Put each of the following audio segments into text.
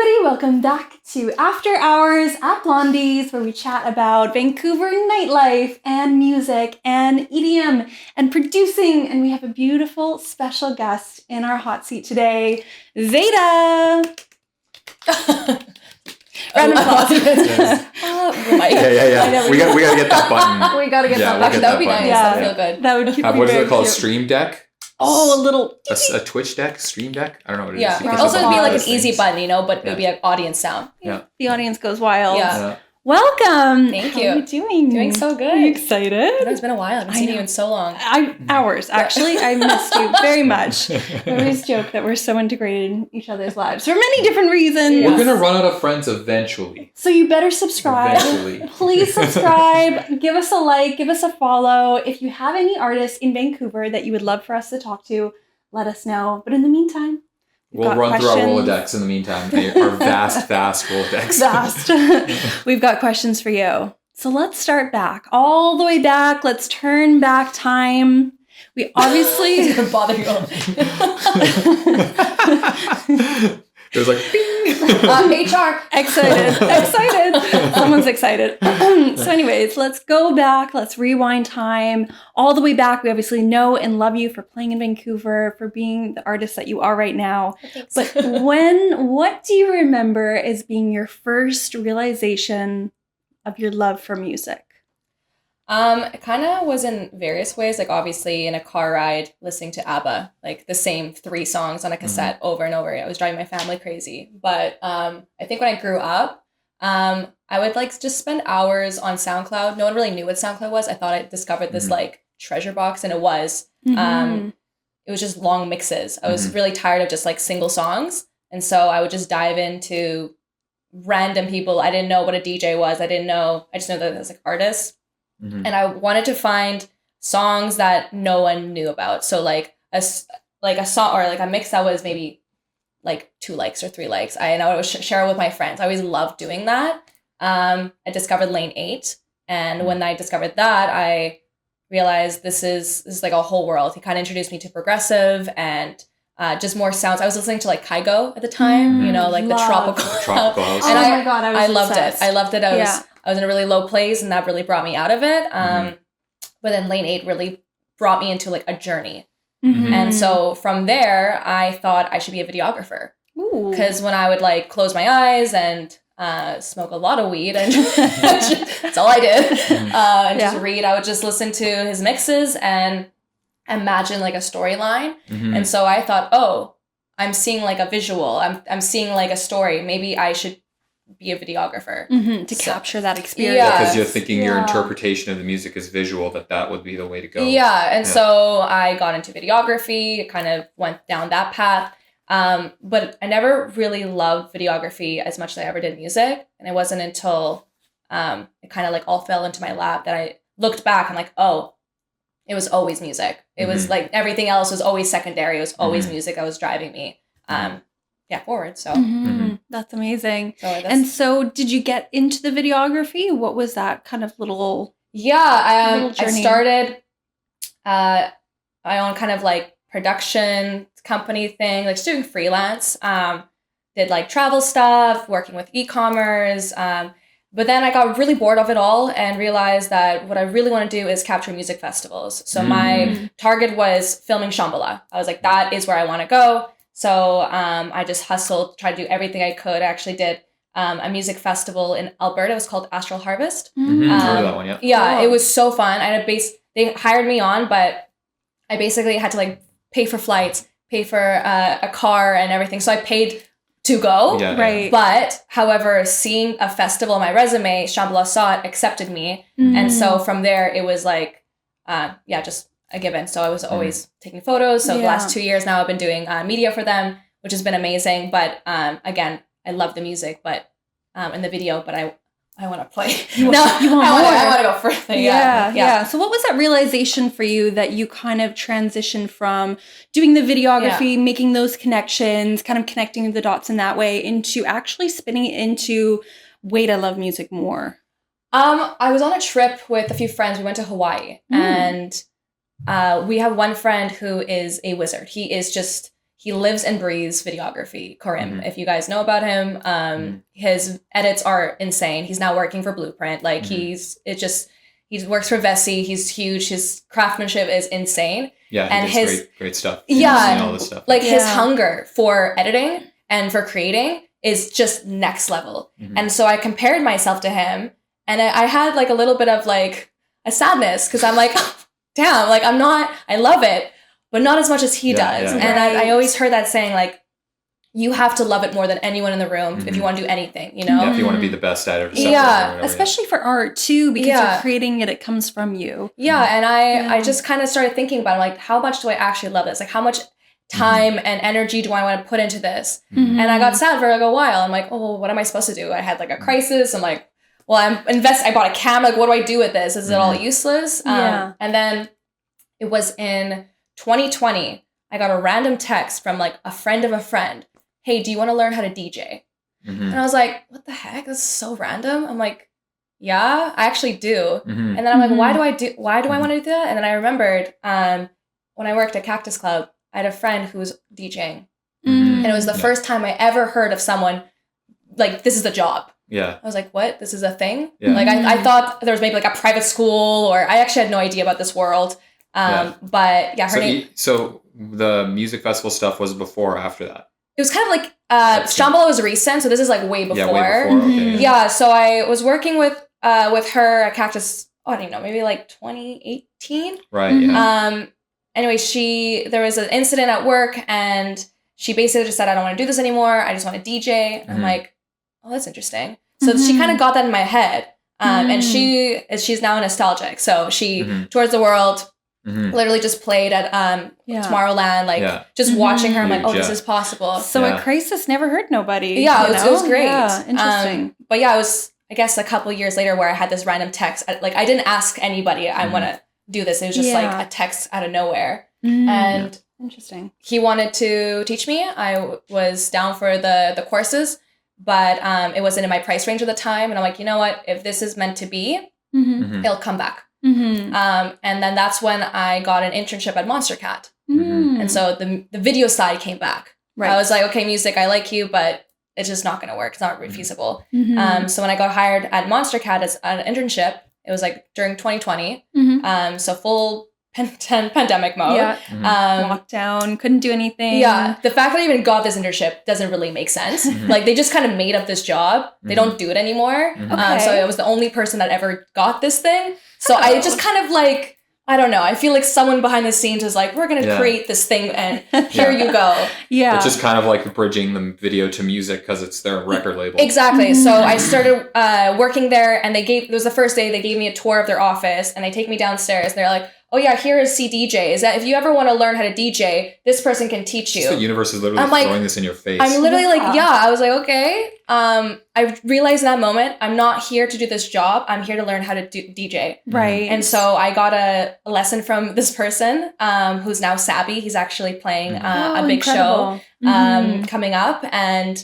everybody, welcome back to After Hours at Blondie's, where we chat about Vancouver nightlife and music and EDM and producing. And we have a beautiful special guest in our hot seat today, Zeyda. Round of applause. Yeah. We gotta get that button. We gotta get that button. That would be nice. Yeah. That would feel good. That would be What is very it called? cute. Stream deck? Oh, a little... A Twitch deck? Stream deck? I don't know what it is. Yeah. You can Also, just it'd be like an those easy things. button, but it would be an audience sound. Yeah. The audience goes wild. Yeah. Welcome. Thank How you. are you doing? Doing so good. Are you excited? It's been a while. I haven't seen know. you in so long. Hours, actually. I missed you very much. I always joke that we're so integrated in each other's lives for many different reasons. We're gonna run out of friends eventually. So you better subscribe. Eventually. Please subscribe. Give us a like. Give us a follow. If you have any artists in Vancouver that you would love for us to talk to, let us know. But in the meantime, We'll run through our Rolodex in the meantime. Our vast Rolodex. Vast. We've got questions for you. So let's start back. All the way back. Let's turn back time. We obviously... It's gonna bother you. It was like, bing! HR. Excited. Someone's excited. So anyways, let's go back. Let's rewind time all the way back. We obviously know and love you for playing in Vancouver, for being the artist that you are right now. Thanks. But what do you remember as being your first realization of your love for music? It kind of was in various ways, like obviously in a car ride, listening to ABBA, like the same 3 songs on a cassette over and over. I was driving my family crazy. But I think when I grew up, I would like just spend hours on SoundCloud. No one really knew what SoundCloud was. I thought I discovered this like treasure box, and it was. It was just long mixes. I was really tired of just like single songs. And so I would just dive into random people. I didn't know what a DJ was. I just know that it was like artists. And I wanted to find songs that no one knew about. So like a song or like a mix that was maybe like 2 likes or 3 likes. I would share it with my friends. I always loved doing that. I discovered Lane 8. And when I discovered that, I realized this is like a whole world. He kind of introduced me to progressive and just more sounds. I was listening to like Kygo at the time, like the tropical house. And my God, I loved obsessed. it. I loved it. I was in a really low place, and that really brought me out of it. But then Lane 8 really brought me into like a journey. And so from there, I thought I should be a videographer. Because when I would like close my eyes and smoke a lot of weed, and that's all I did, and just read, I would just listen to his mixes and imagine like a storyline. And so I thought, oh, I'm seeing like a visual. I'm seeing like a story. Maybe I should be a videographer to capture that experience. Yeah. Because you're thinking your interpretation of the music is visual, that would be the way to go. Yeah, and so I got into videography, kind of went down that path. But I never really loved videography as much as I ever did music. And it wasn't until it kind of like all fell into my lap that I looked back and like, oh, it was always music. It was like everything else was always secondary. It was always music that was driving me forward. So that's amazing. So so did you get into the videography? What was that kind of little I journey? started my own kind of like production company thing, like just doing freelance. Did like travel stuff, working with e-commerce. But then I got really bored of it all and realized that what I really want to do is capture music festivals. So my target was filming Shambhala. I was like, that is where I want to go. So I just hustled, tried to do everything I could. I actually did a music festival in Alberta. It was called Astral Harvest. Heard of that one, Yeah, it was so fun. They hired me on, but I basically had to like pay for flights, pay for a car and everything. So I paid to go. Right. But however, seeing a festival on my resume, Shambhala saw it, accepted me. And so from there, it was like, just a given. So I was always taking photos. So the last 2 years now I've been doing media for them, which has been amazing. But again, I love the music, but in the video, but I want to play. You want more. I want to go further. Yeah. So what was that realization for you that you kind of transitioned from doing the videography, making those connections, kind of connecting the dots in that way into actually spinning it into, wait, I love music more? I was on a trip with a few friends. We went to Hawaii and we have one friend who is a wizard. He he lives and breathes videography. Karim, if you guys know about him, his edits are insane. He's now working for Blueprint. Like he works for Vessi. He's huge. His craftsmanship is insane. Yeah, and he does his great stuff. Yeah, all this stuff. Like his hunger for editing and for creating is just next level. And so I compared myself to him, and I had like a little bit of like a sadness because I'm like, damn, like I love it, but not as much as he does. And I always heard that saying, like, you have to love it more than anyone in the room if you want to do anything, you know? Yeah, if you want to be the best at it. Especially for art too, because you're creating it comes from you. Yeah, and I just kind of started thinking about it, like, how much do I actually love this? Like, how much time and energy do I want to put into this? And I got sad for like a while. I'm like, oh, what am I supposed to do? I had like a crisis. I'm like, well, I bought a camera. Like, what do I do with this? Is it all useless? And then it was in 2020, I got a random text from like a friend of a friend. Hey, do you want to learn how to DJ? And I was like, what the heck? This is so random. I'm like, yeah, I actually do. And then I'm like, why do I want to do that? And then I remembered when I worked at Cactus Club, I had a friend who was DJing. And it was the first time I ever heard of someone like, this is the job. Yeah. I was like, what? This is a thing? Yeah. Like, I thought there was maybe like a private school, or I actually had no idea about this world. But yeah, her name. So the music festival stuff was before or after that? It was kind of like, Shambhala was recent, so this is like way before. Yeah, way before. Okay, yeah, so I was working with her at Cactus, I don't know, maybe like 2018. Right, yeah. Anyway, there was an incident at work, and she basically just said, I don't want to do this anymore. I just want to DJ. I'm like, oh, that's interesting. So she kind of got that in my head. And she's now nostalgic. So she tours the world, literally just played at Tomorrowland, like just watching her. I'm like, oh, this is possible. So a crisis never hurt nobody. Yeah, it was great. Yeah, interesting. But yeah, it was, I guess, a couple years later where I had this random text. Like, I didn't ask anybody, I want to do this. It was just like a text out of nowhere. And interesting. He wanted to teach me. I was down for the courses, but it wasn't in my price range at the time. And I'm like, you know what? If this is meant to be, it'll come back. And then that's when I got an internship at Monster Cat. And so the video side came back. Right. I was like, okay, music, I like you, but it's just not going to work. It's not feasible. So when I got hired at Monster Cat as an internship, it was like during 2020. So full pandemic mode. Yeah. Lockdown, couldn't do anything. Yeah. The fact that I even got this internship doesn't really make sense. Like, they just kind of made up this job. They don't do it anymore. So I was the only person that ever got this thing. So I just kind of like, I don't know. I feel like someone behind the scenes is like, we're going to create this thing and here you go. Yeah. It's just kind of like bridging the video to music because it's their record label. Exactly. So I started working there, and it was the first day they gave me a tour of their office, and they take me downstairs. They're like, oh yeah, here is CDJ. Is that if you ever want to learn how to DJ, this person can teach you. The universe is literally throwing this in your face. I'm literally like, I was like, okay. I realized in that moment, I'm not here to do this job. I'm here to learn how to do DJ. Right. And so I got a lesson from this person who's now Sabby. He's actually playing a big show coming up. And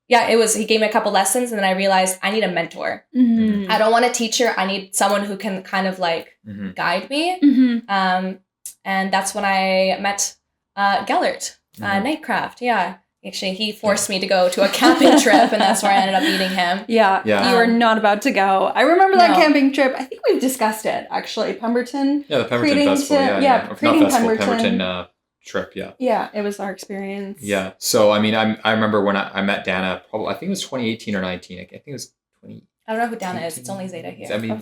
yeah, he gave me a couple lessons, and then I realized I need a mentor. I don't want a teacher. I need someone who can kind of like guide me. And that's when I met Gellert, Nightcraft. Yeah. Actually, he forced me to go to a camping trip, and that's where I ended up meeting him. Yeah. You were not about to go. I remember that camping trip. I think we've discussed it, actually. Pemberton. Yeah, the Pemberton Festival. Pemberton trip, yeah, it was our experience. Yeah, so I mean, I remember when I met Dana, probably I think it was 2018 or 19. I think it was 20. I don't know who Dana is. It's only Zeyda here. I mean, I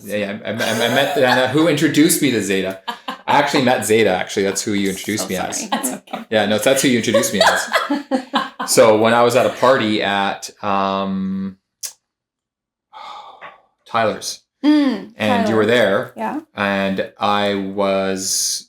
met Dana, who introduced me to Zeyda. I actually met Zeyda. Actually, that's who you introduced me as. That's okay. Yeah, no, that's who you introduced me as. So when I was at a party at Tyler's, and you were there, and I was.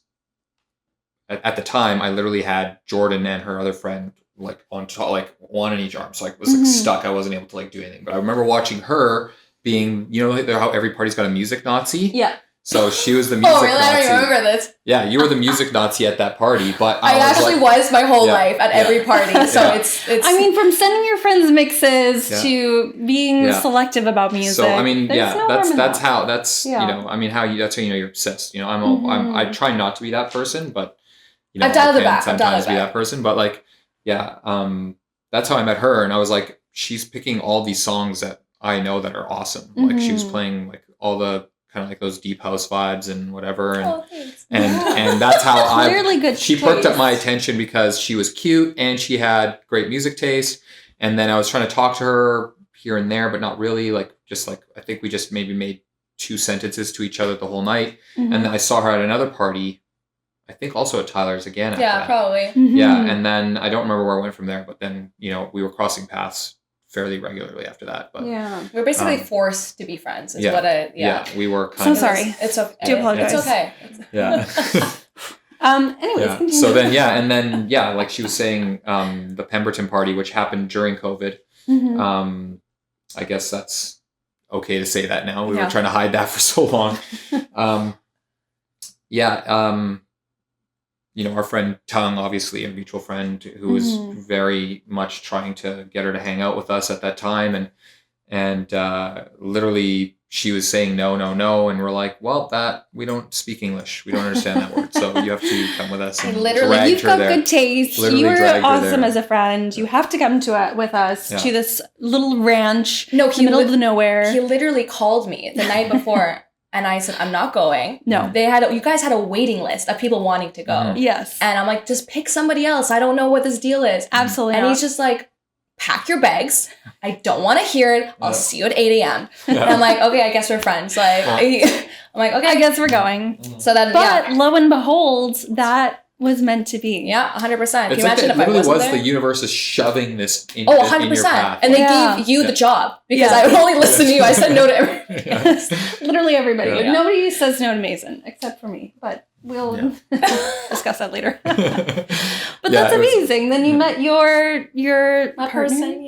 At the time, I literally had Jordan and her other friend like on top, like one in each arm. So I was like stuck. I wasn't able to like do anything. But I remember watching her being, you know, how every party's got a music Nazi. Yeah. So she was the music Nazi. Oh, really? I don't remember this. Yeah, you were the music Nazi at that party. But I actually was my whole life at every party. So it's. I mean, from sending your friends mixes to being selective about music. So I mean, that's how you know. I mean, that's how you know you're obsessed. You know, I try not to be that person, but. You know, I've dialed it back. Sometimes be that person, but like that's how I met her. And I was like, she's picking all these songs that I know that are awesome. Like she was playing like all the kind of like those deep house vibes and whatever. And that's how she perked up my attention because she was cute and she had great music taste. And then I was trying to talk to her here and there, but not really, like, just like, I think we just maybe made 2 sentences to each other the whole night. And then I saw her at another party, I think also at Tyler's again. Yeah, probably. Yeah. And then I don't remember where I went from there, but then, you know, we were crossing paths fairly regularly after that. But we were basically forced to be friends is what we were kind of. So sorry. It's okay. Do apologize. It's okay. Anyways, so then, like she was saying, the Pemberton party, which happened during COVID. I guess that's okay to say that now. We were trying to hide that for so long. You know, our friend Tung, obviously a mutual friend who was very much trying to get her to hang out with us at that time. And literally she was saying no. And we're like, well, we don't speak English. We don't understand that word. So you have to come with us. And literally, you've got good taste. You are awesome as a friend. You have to come with us to this little ranch in the middle of the nowhere. He literally called me the night before. And I said, I'm not going. No. You guys had a waiting list of people wanting to go. Yes. And I'm like, just pick somebody else. I don't know what this deal is. Absolutely. And he's just like, pack your bags. I don't want to hear it. I'll see you at 8 a.m. And I'm like, okay, I guess we're friends. Like, I'm like, okay. I guess we're going. So then, but lo and behold, that was meant to be. Yeah, 100%. Can you imagine if I wasn't there? The universe is shoving this in, 100%. in your path. And they gave you the job because I would only listen to you. I said no to everybody. Literally everybody. Yeah. Nobody says no to Mazen except for me, but we'll discuss that later. But that's amazing. Then you met your person,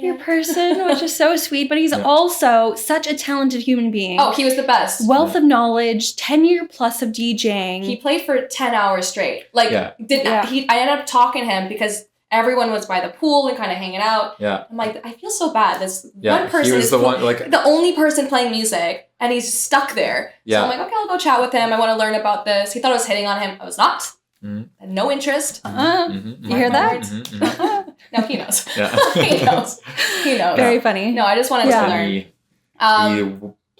which is so sweet. But he's also such a talented human being. Oh, he was the best. Wealth of knowledge, 10-year plus of DJing. He played for 10 hours straight. Like, I ended up talking to him because everyone was by the pool and kind of hanging out. Yeah. I'm like, I feel so bad. This one person is the only person playing music and he's stuck there. Yeah. So I'm like, okay, I'll go chat with him. I want to learn about this. He thought I was hitting on him. I was not. I had no interest. You hear that? No, he knows. Yeah. He knows. Very funny. No, I just wanted to learn.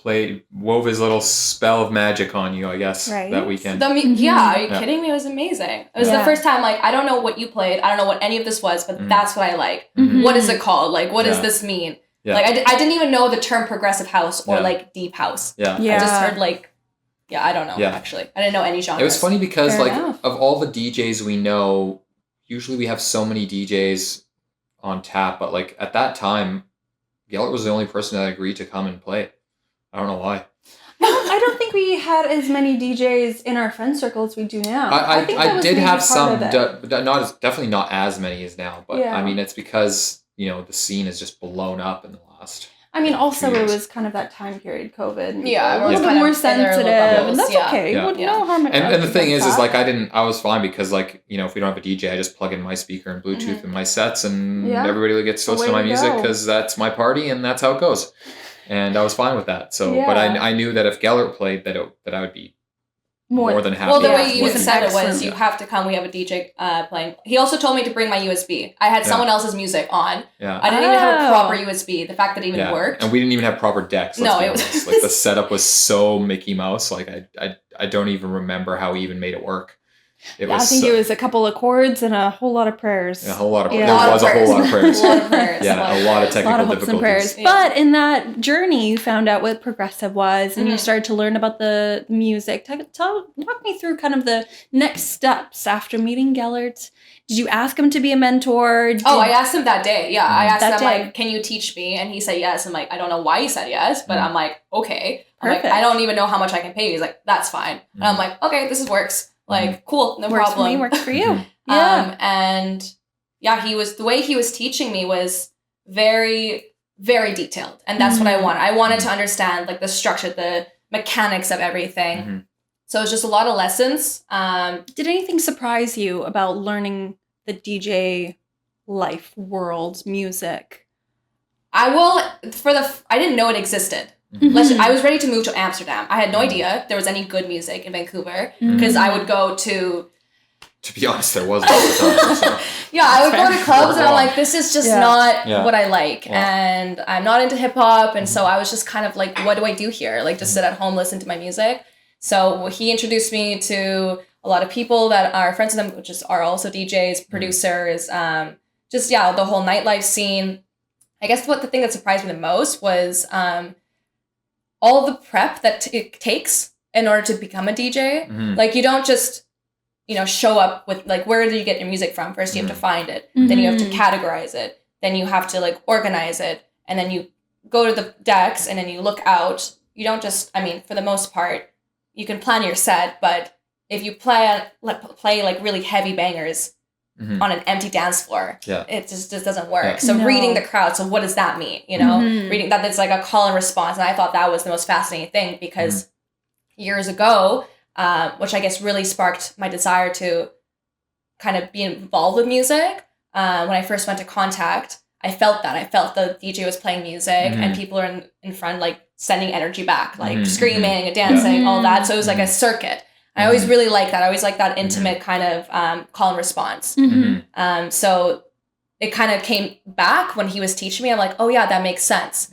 He wove his little spell of magic on you, I guess, that weekend. Are you kidding me? It was amazing. It was the first time, like, I don't know what you played. I don't know what any of this was, but that's what I like. What is it called? Like, what does this mean? Yeah. Like, I didn't even know the term progressive house or, like, deep house. Yeah. I just heard, like, I don't know, actually. I didn't know any genre. It was funny because, of all the DJs we know, usually we have so many DJs on tap, but, like, at that time, Gellert was the only person that agreed to come and play. I don't know why. I don't think we had as many DJs in our friend circle as we do now. I did have some, definitely not as many as now, but I mean, it's because, you know, the scene has just blown up in the last. I mean, also it was kind of that time period, COVID. Yeah, a little bit more sensitive, and that's okay. No harm. And the thing is like I was fine because, like, you know, if we don't have a DJ, I just plug in my speaker and Bluetooth in my sets, and everybody gets to listen to my music because that's my party and that's how it goes. And I was fine with that. So, but I knew that if Gellert played, that I would be more than happy. Well, the way you said it was, you have to come. We have a DJ playing. He also told me to bring my USB. I had someone else's music on. Yeah. I didn't even have a proper USB. The fact that it even worked. And we didn't even have proper decks. No, it was like the setup was so Mickey Mouse. Like I don't even remember how we even made it work. It was a couple of chords and a whole lot of prayers. A whole lot of prayers. There was a whole lot of prayers. A lot of prayers. A lot of technical difficulties. And prayers. Yeah. But in that journey, you found out what progressive was, and you started to learn about the music. Walk me through kind of the next steps after meeting Gellert. Did you ask him to be a mentor? I asked him that day. Yeah, I asked him, like, can you teach me? And he said yes. I'm like, I don't know why he said yes, but I'm like, okay. I'm like, I don't even know how much I can pay you. He's like, that's fine. And I'm like, okay, this works. Like, cool, no works problem. Works for me, works for you. The way he was teaching me was very, very detailed. And that's what I wanted. I wanted to understand, like, the structure, the mechanics of everything. So it was just a lot of lessons. Did anything surprise you about learning the DJ life, world, music? I didn't know it existed. I was ready to move to Amsterdam. I had no idea there was any good music in Vancouver because I would go to To be honest, there wasn't at the time. So. Yeah, I would go to clubs and I'm like, this is just not what I like. Yeah. And I'm not into hip hop. And so I was just kind of like, what do I do here? Like, just sit at home, listen to my music. So he introduced me to a lot of people that are friends of them, which are also DJs, producers, the whole nightlife scene. I guess the thing that surprised me the most was all the prep that it takes in order to become a DJ. Mm-hmm. Like, you don't just, show up with, like, where do you get your music from? First, you have to find it. Mm-hmm. Then you have to categorize it. Then you have to, like, organize it. And then you go to the decks and then you look out. You don't just, for the most part, you can plan your set, but if you play like really heavy bangers on an empty dance floor, it just doesn't work. Yeah. So reading the crowd, so what does that mean? Reading that, it's like a call and response. And I thought that was the most fascinating thing because years ago, which I guess really sparked my desire to kind of be involved with music. When I first went to Contact, I felt that. I felt the DJ was playing music and people are in front, like sending energy back, like screaming and dancing, all that. So it was like a circuit. I always really like that. I always like that intimate kind of call and response. So it kind of came back when he was teaching me. I'm like, oh yeah, that makes sense.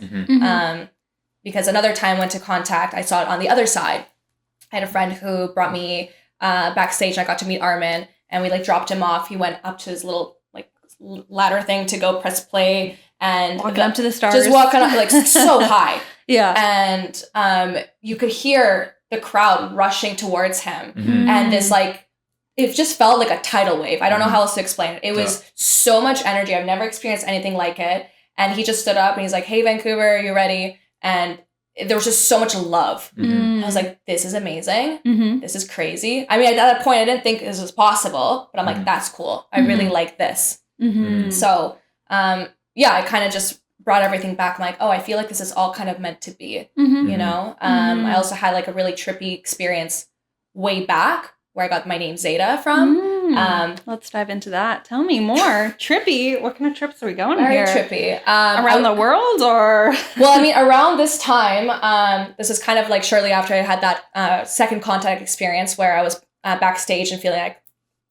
Because another time I went to Contact, I saw it on the other side. I had a friend who brought me backstage and I got to meet Armin and we like dropped him off. He went up to his little like ladder thing to go press play and walking up to the stars. Just walking up like so high. Yeah. And you could hear the crowd rushing towards him. And this like, it just felt like a tidal wave. I don't know how else to explain it. It was so much energy. I've never experienced anything like it. And he just stood up and he's like, hey, Vancouver, are you ready? And there was just so much love. I was like, this is amazing. This is crazy. I mean, at that point, I didn't think this was possible, but I'm like, that's cool. I really like this. So, I kind of just brought everything back. I'm like, oh, I feel like this is all kind of meant to be, I also had like a really trippy experience way back where I got my name Zeyda from. Let's dive into that. Tell me more. Trippy. What kind of trips are we going Very here? Trippy. Around the world or? Well, around this time, this is kind of like shortly after I had that second Contact experience where I was backstage and feeling like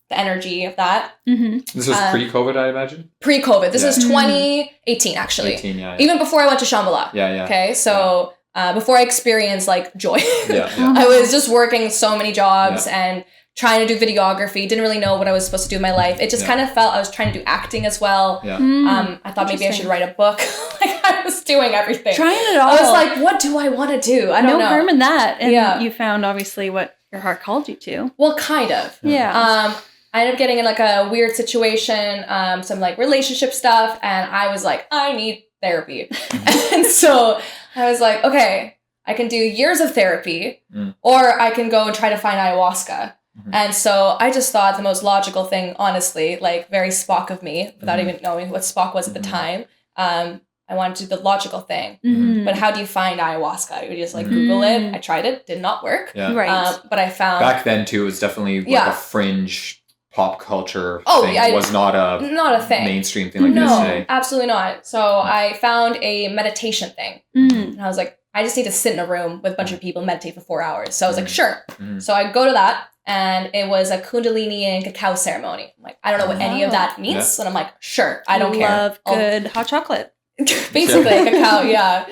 the energy of that. This was pre-COVID, I imagine? Pre-COVID. This was 2018, actually. Even before I went to Shambhala. Okay, so before I experienced like joy. I was just working so many jobs and trying to do videography. Didn't really know what I was supposed to do in my life. It just kind of felt I was trying to do acting as well. I thought maybe I should write a book. Like I was doing everything. Trying it all. I was like, what do I want to do? I don't know. No harm in that. And you found obviously what your heart called you to. Well, kind of. I ended up getting in like a weird situation, some like relationship stuff. And I was like, I need therapy. And so I was like, okay, I can do years of therapy or I can go and try to find ayahuasca. And so I just thought the most logical thing, honestly, like very Spock of me, without even knowing what Spock was at the time. I wanted to do the logical thing. But how do you find ayahuasca? You just like Google it. I tried it. Did not work. But I found... Back then, too, it was definitely like a fringe pop culture thing. It was not a thing. Mainstream thing like this today. No, absolutely not. So I found a meditation thing. And I was like, I just need to sit in a room with a bunch of people and meditate for 4 hours. So I was like, sure. So I go to that. And it was a Kundalini and cacao ceremony. I'm like, I don't know what any of that means. And I'm like, sure, I don't care. Love good hot chocolate. Basically, cacao, It's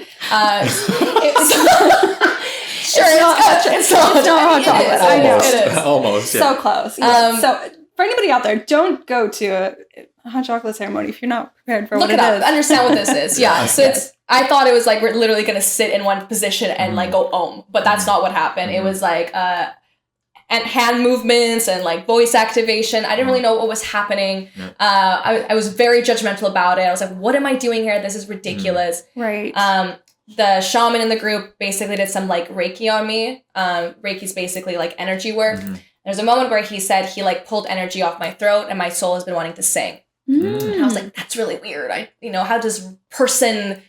not hot chocolate. I know. It is. Almost. So close. So for anybody out there, don't go to a hot chocolate ceremony if you're not prepared for what it is. Understand what this is. So I thought it was like we're literally going to sit in one position and like go om. But that's not what happened. It was like... and hand movements and like voice activation. I didn't really know what was happening. I was very judgmental about it. I was like, what am I doing here? This is ridiculous. Right. The shaman in the group basically did some like Reiki on me. Reiki's basically like energy work. There's a moment where he said he like pulled energy off my throat and my soul has been wanting to sing. And I was like, that's really weird. How does person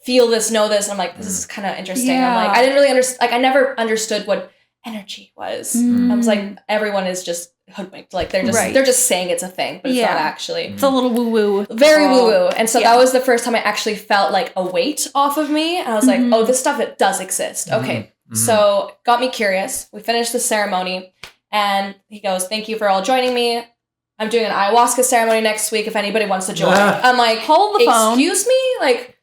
feel this, know this? And I'm like, this is kind of interesting. I'm like, I didn't really understand. Like I never understood what energy was. I was like, everyone is just hoodwinked. Like they're just saying it's a thing, but it's not actually. It's a little woo woo. Very woo woo. And so that was the first time I actually felt like a weight off of me. And I was like, oh, this stuff, it does exist. Okay. So got me curious. We finished the ceremony And he goes, thank you for all joining me. I'm doing an ayahuasca ceremony next week if anybody wants to join. I'm like, hold the phone. Excuse me? Like,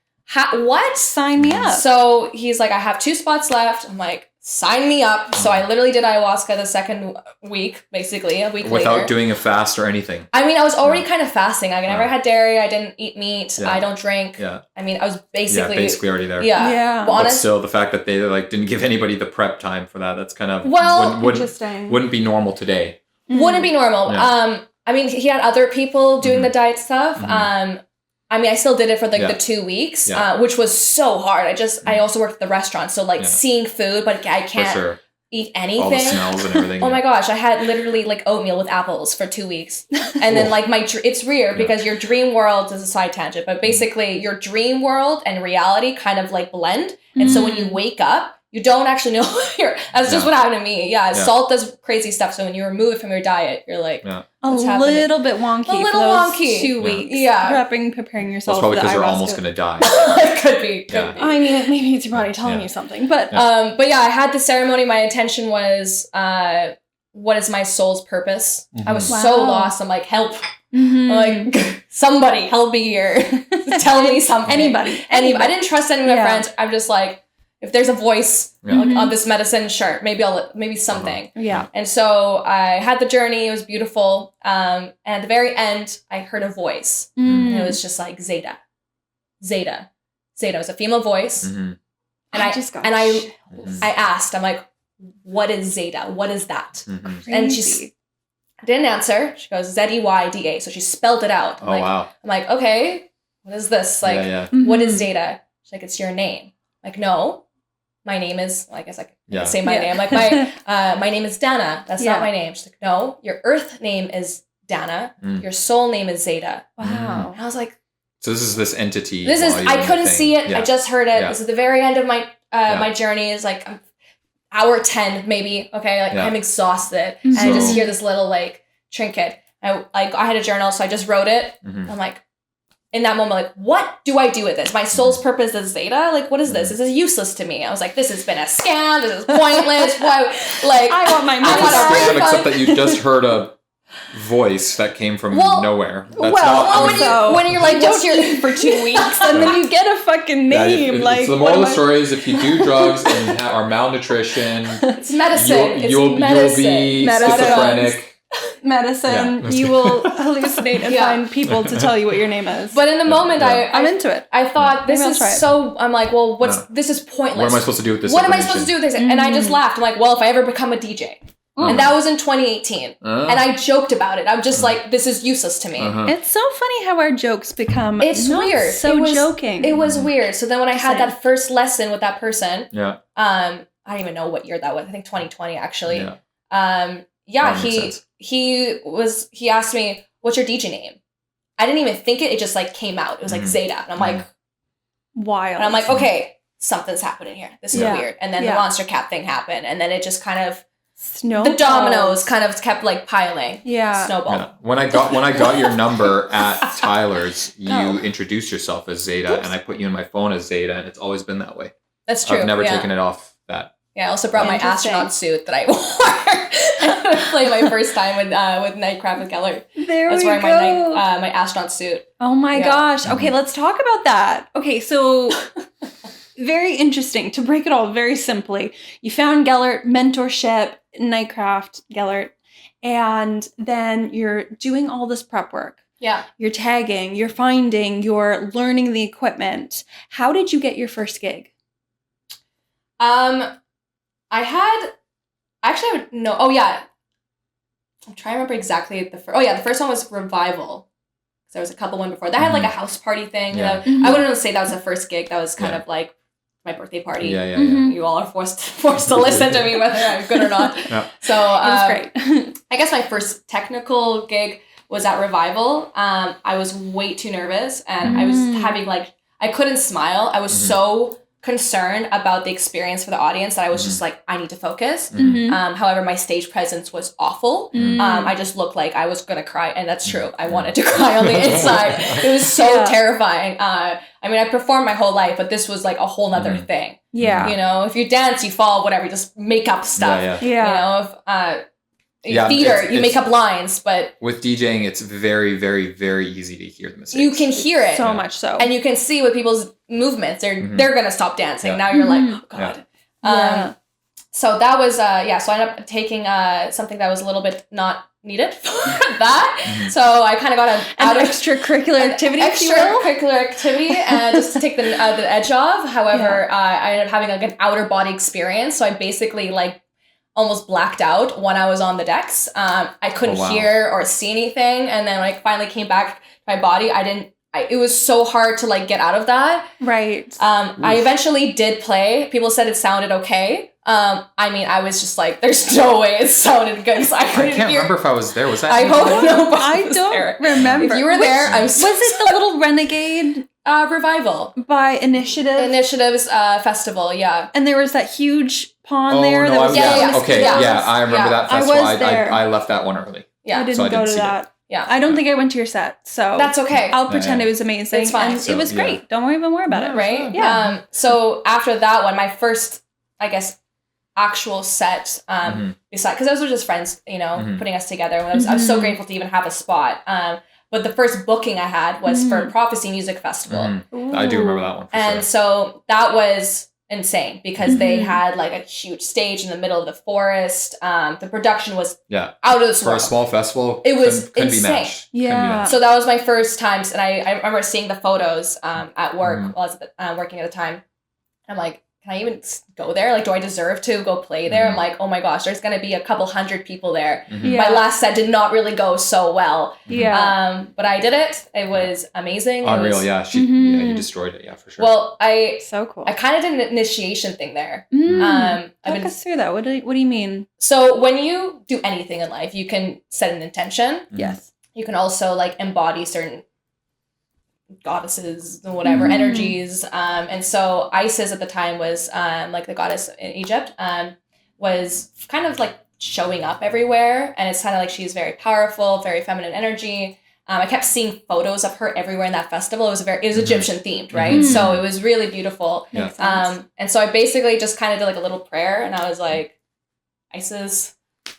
what? Sign me up. So he's like, I have 2 spots left. I'm like, sign me up. So I literally did ayahuasca the second week, basically, a week later. Without doing a fast or anything. I mean, I was already kind of fasting. I never had dairy. I didn't eat meat. Yeah. I don't drink. Yeah. I mean, I was basically already there. Yeah. But still, the fact that they like didn't give anybody the prep time for that—that's kind of interesting. Wouldn't be normal today. Wouldn't be normal. Yeah. I mean, he had other people doing the diet stuff. I mean, I still did it for like the 2 weeks, which was so hard. I also worked at the restaurant, so like seeing food, but I can't eat anything. All the smells and everything. Oh my gosh, I had literally like oatmeal with apples for 2 weeks. And then like it's weird because your dream world is a side tangent, but basically your dream world and reality kind of like blend. And so when you wake up, you don't actually know that's just what happened to me. Salt does crazy stuff. So when you remove it from your diet, you're like, what's happening? Little bit wonky. A little wonky. 2 weeks. Preparing yourself. Well, it's probably because you're almost going to die. It could be. I mean, maybe it's your body telling you something. But I had the ceremony. My intention was, what is my soul's purpose? I was so lost. I'm like, help. I'm like, somebody help me here. Tell me something. Anybody. I didn't trust any of my friends. I'm just like, if there's a voice like, on this medicine, sure, maybe something. And so I had the journey. It was beautiful. And at the very end, I heard a voice. And it was just like, Zeyda. Zeyda. Zeyda was a female voice. And I asked, I'm like, what is Zeyda? What is that? And she didn't answer. She goes, Zeyda. So she spelled it out. I'm like, okay, what is this? Like, what is Zeyda? She's like, it's your name. Like, no. My name is, well, I guess I can say my name. Like, my name is Dana. That's not my name. She's like, no, your earth name is Dana. Your soul name is Zeyda. Wow. And I was like, so this is this entity. I couldn't see it. I just heard it. This is the very end of my my journey. Is like hour 10 maybe. Okay, like I'm exhausted, and I just hear this little like trinket. I had a journal, so I just wrote it. I'm like, in that moment, like, what do I do with this? My soul's purpose is Zeyda? Like, what is this? This is useless to me. I was like, this has been a scam. This is pointless. Why? Like, I want my money. Except that you just heard a voice that came from nowhere. That's when you're like, don't eat for 2 weeks and then you get a fucking name. So the moral of the story is if you do drugs and are malnutrition, it's medicine. You'll be schizophrenic. Medicine, you will hallucinate and find people to tell you what your name is. But in the moment, I'm into it. I thought this is so. I'm like, well, this is pointless. What am I supposed to do with this? What am I supposed to do with this? And I just laughed. I'm like, well, if I ever become a DJ, and that was in 2018, and I joked about it. I'm just like, this is useless to me. It's so funny how our jokes become. It's weird. Joking. It was weird. So then when I had that first lesson with that person, I don't even know what year that was. I think 2020 actually. He asked me, what's your DJ name? I didn't even think it. It just like came out. It was like Zeyda. And I'm like, wild. And I'm like, okay, something's happening here. This is weird. And then the monster cat thing happened. And then it just kind of, the dominoes kind of kept like piling. Snowball. Yeah. When I got your number at Tyler's, you introduced yourself as Zeyda, and I put you in my phone as Zeyda, and it's always been that way. That's true. I've never taken it off that. Yeah, I also brought my astronaut suit that I wore. Played my first time with Nightcraft with Gellert. There I was we wearing go. my astronaut suit. Oh my gosh. Okay, let's talk about that. Okay, so very interesting. To break it all very simply, you found Gellert, mentorship, Nightcraft, Gellert, and then you're doing all this prep work. Yeah. You're tagging, you're finding, you're learning the equipment. How did you get your first gig? I'm trying to remember exactly the first one was Revival. So there was a couple one before. That had like a house party thing. Yeah. I wouldn't say that was the first gig. That was kind of like my birthday party. You all are forced to listen to me whether I'm good or not. So it was great. I guess my first technical gig was at Revival. I was way too nervous, and I was having I couldn't smile. I was so concerned about the experience for the audience that I was just like, I need to focus. However, my stage presence was awful. I just looked like I was gonna cry, and that's true. I wanted to cry on the inside. It was so terrifying. I mean, I performed my whole life, but this was like a whole nother thing. You know, if you dance, you fall, whatever, you just make up stuff. You know, theater. You make up lines, but with DJing, it's very, very, very easy to hear the mistakes. You can hear it so much so, and you can see with people's movements. They're gonna stop dancing. Now you're like, oh god. So that was so I ended up taking something that was a little bit not needed for that. So I kind of got an extracurricular activity, and just to take the edge off. However, I ended up having like an outer body experience. So I basically like almost blacked out when I was on the decks. I couldn't hear or see anything, and then when I finally came back to my body, it was so hard to like get out of that. Right. I eventually did play. People said it sounded okay. I mean, I was just like, there's no way it sounded good. So I can't remember if I was there. Was that? I hope no. I don't remember. If you were there, I'm so Was it the Little Renegade revival by Initiatives Festival? Yeah. And there was that huge pond there. No, that was I remember that festival. I left that one early. Yeah, I didn't go to that. Yeah. I don't think I went to your set, so that's okay. I'll pretend it was amazing. It's fine. And it was great. Don't even worry about it. Right? Yeah. So after that one, my first, I guess, actual set, beside, because those were just friends, putting us together. I was so grateful to even have a spot. But the first booking I had was for Prophecy Music Festival. I do remember that one. And so that was insane because they had like a huge stage in the middle of the forest. The production was out of this world. For a small festival, it was couldn't insane. Be matched. Yeah. So that was my first time, and I remember seeing the photos at work while I was working at the time. I'm like, can I even go there? Like, do I deserve to go play there? I'm like, oh my gosh, there's going to be a couple hundred people there. My last set did not really go so well. But I did it. It was amazing. Unreal, you destroyed it, for sure. Well, so cool. I kind of did an initiation thing there. Talk us through that. What do you mean? So when you do anything in life, you can set an intention. Yes. You can also like embody certain goddesses and whatever energies, and so Isis at the time was like the goddess in Egypt, was kind of like showing up everywhere, and it's kind of like she's very powerful, very feminine energy. I kept seeing photos of her everywhere in that festival. It was Egyptian themed, right? So it was really beautiful. And so I basically just kind of did like a little prayer, and I was like, Isis,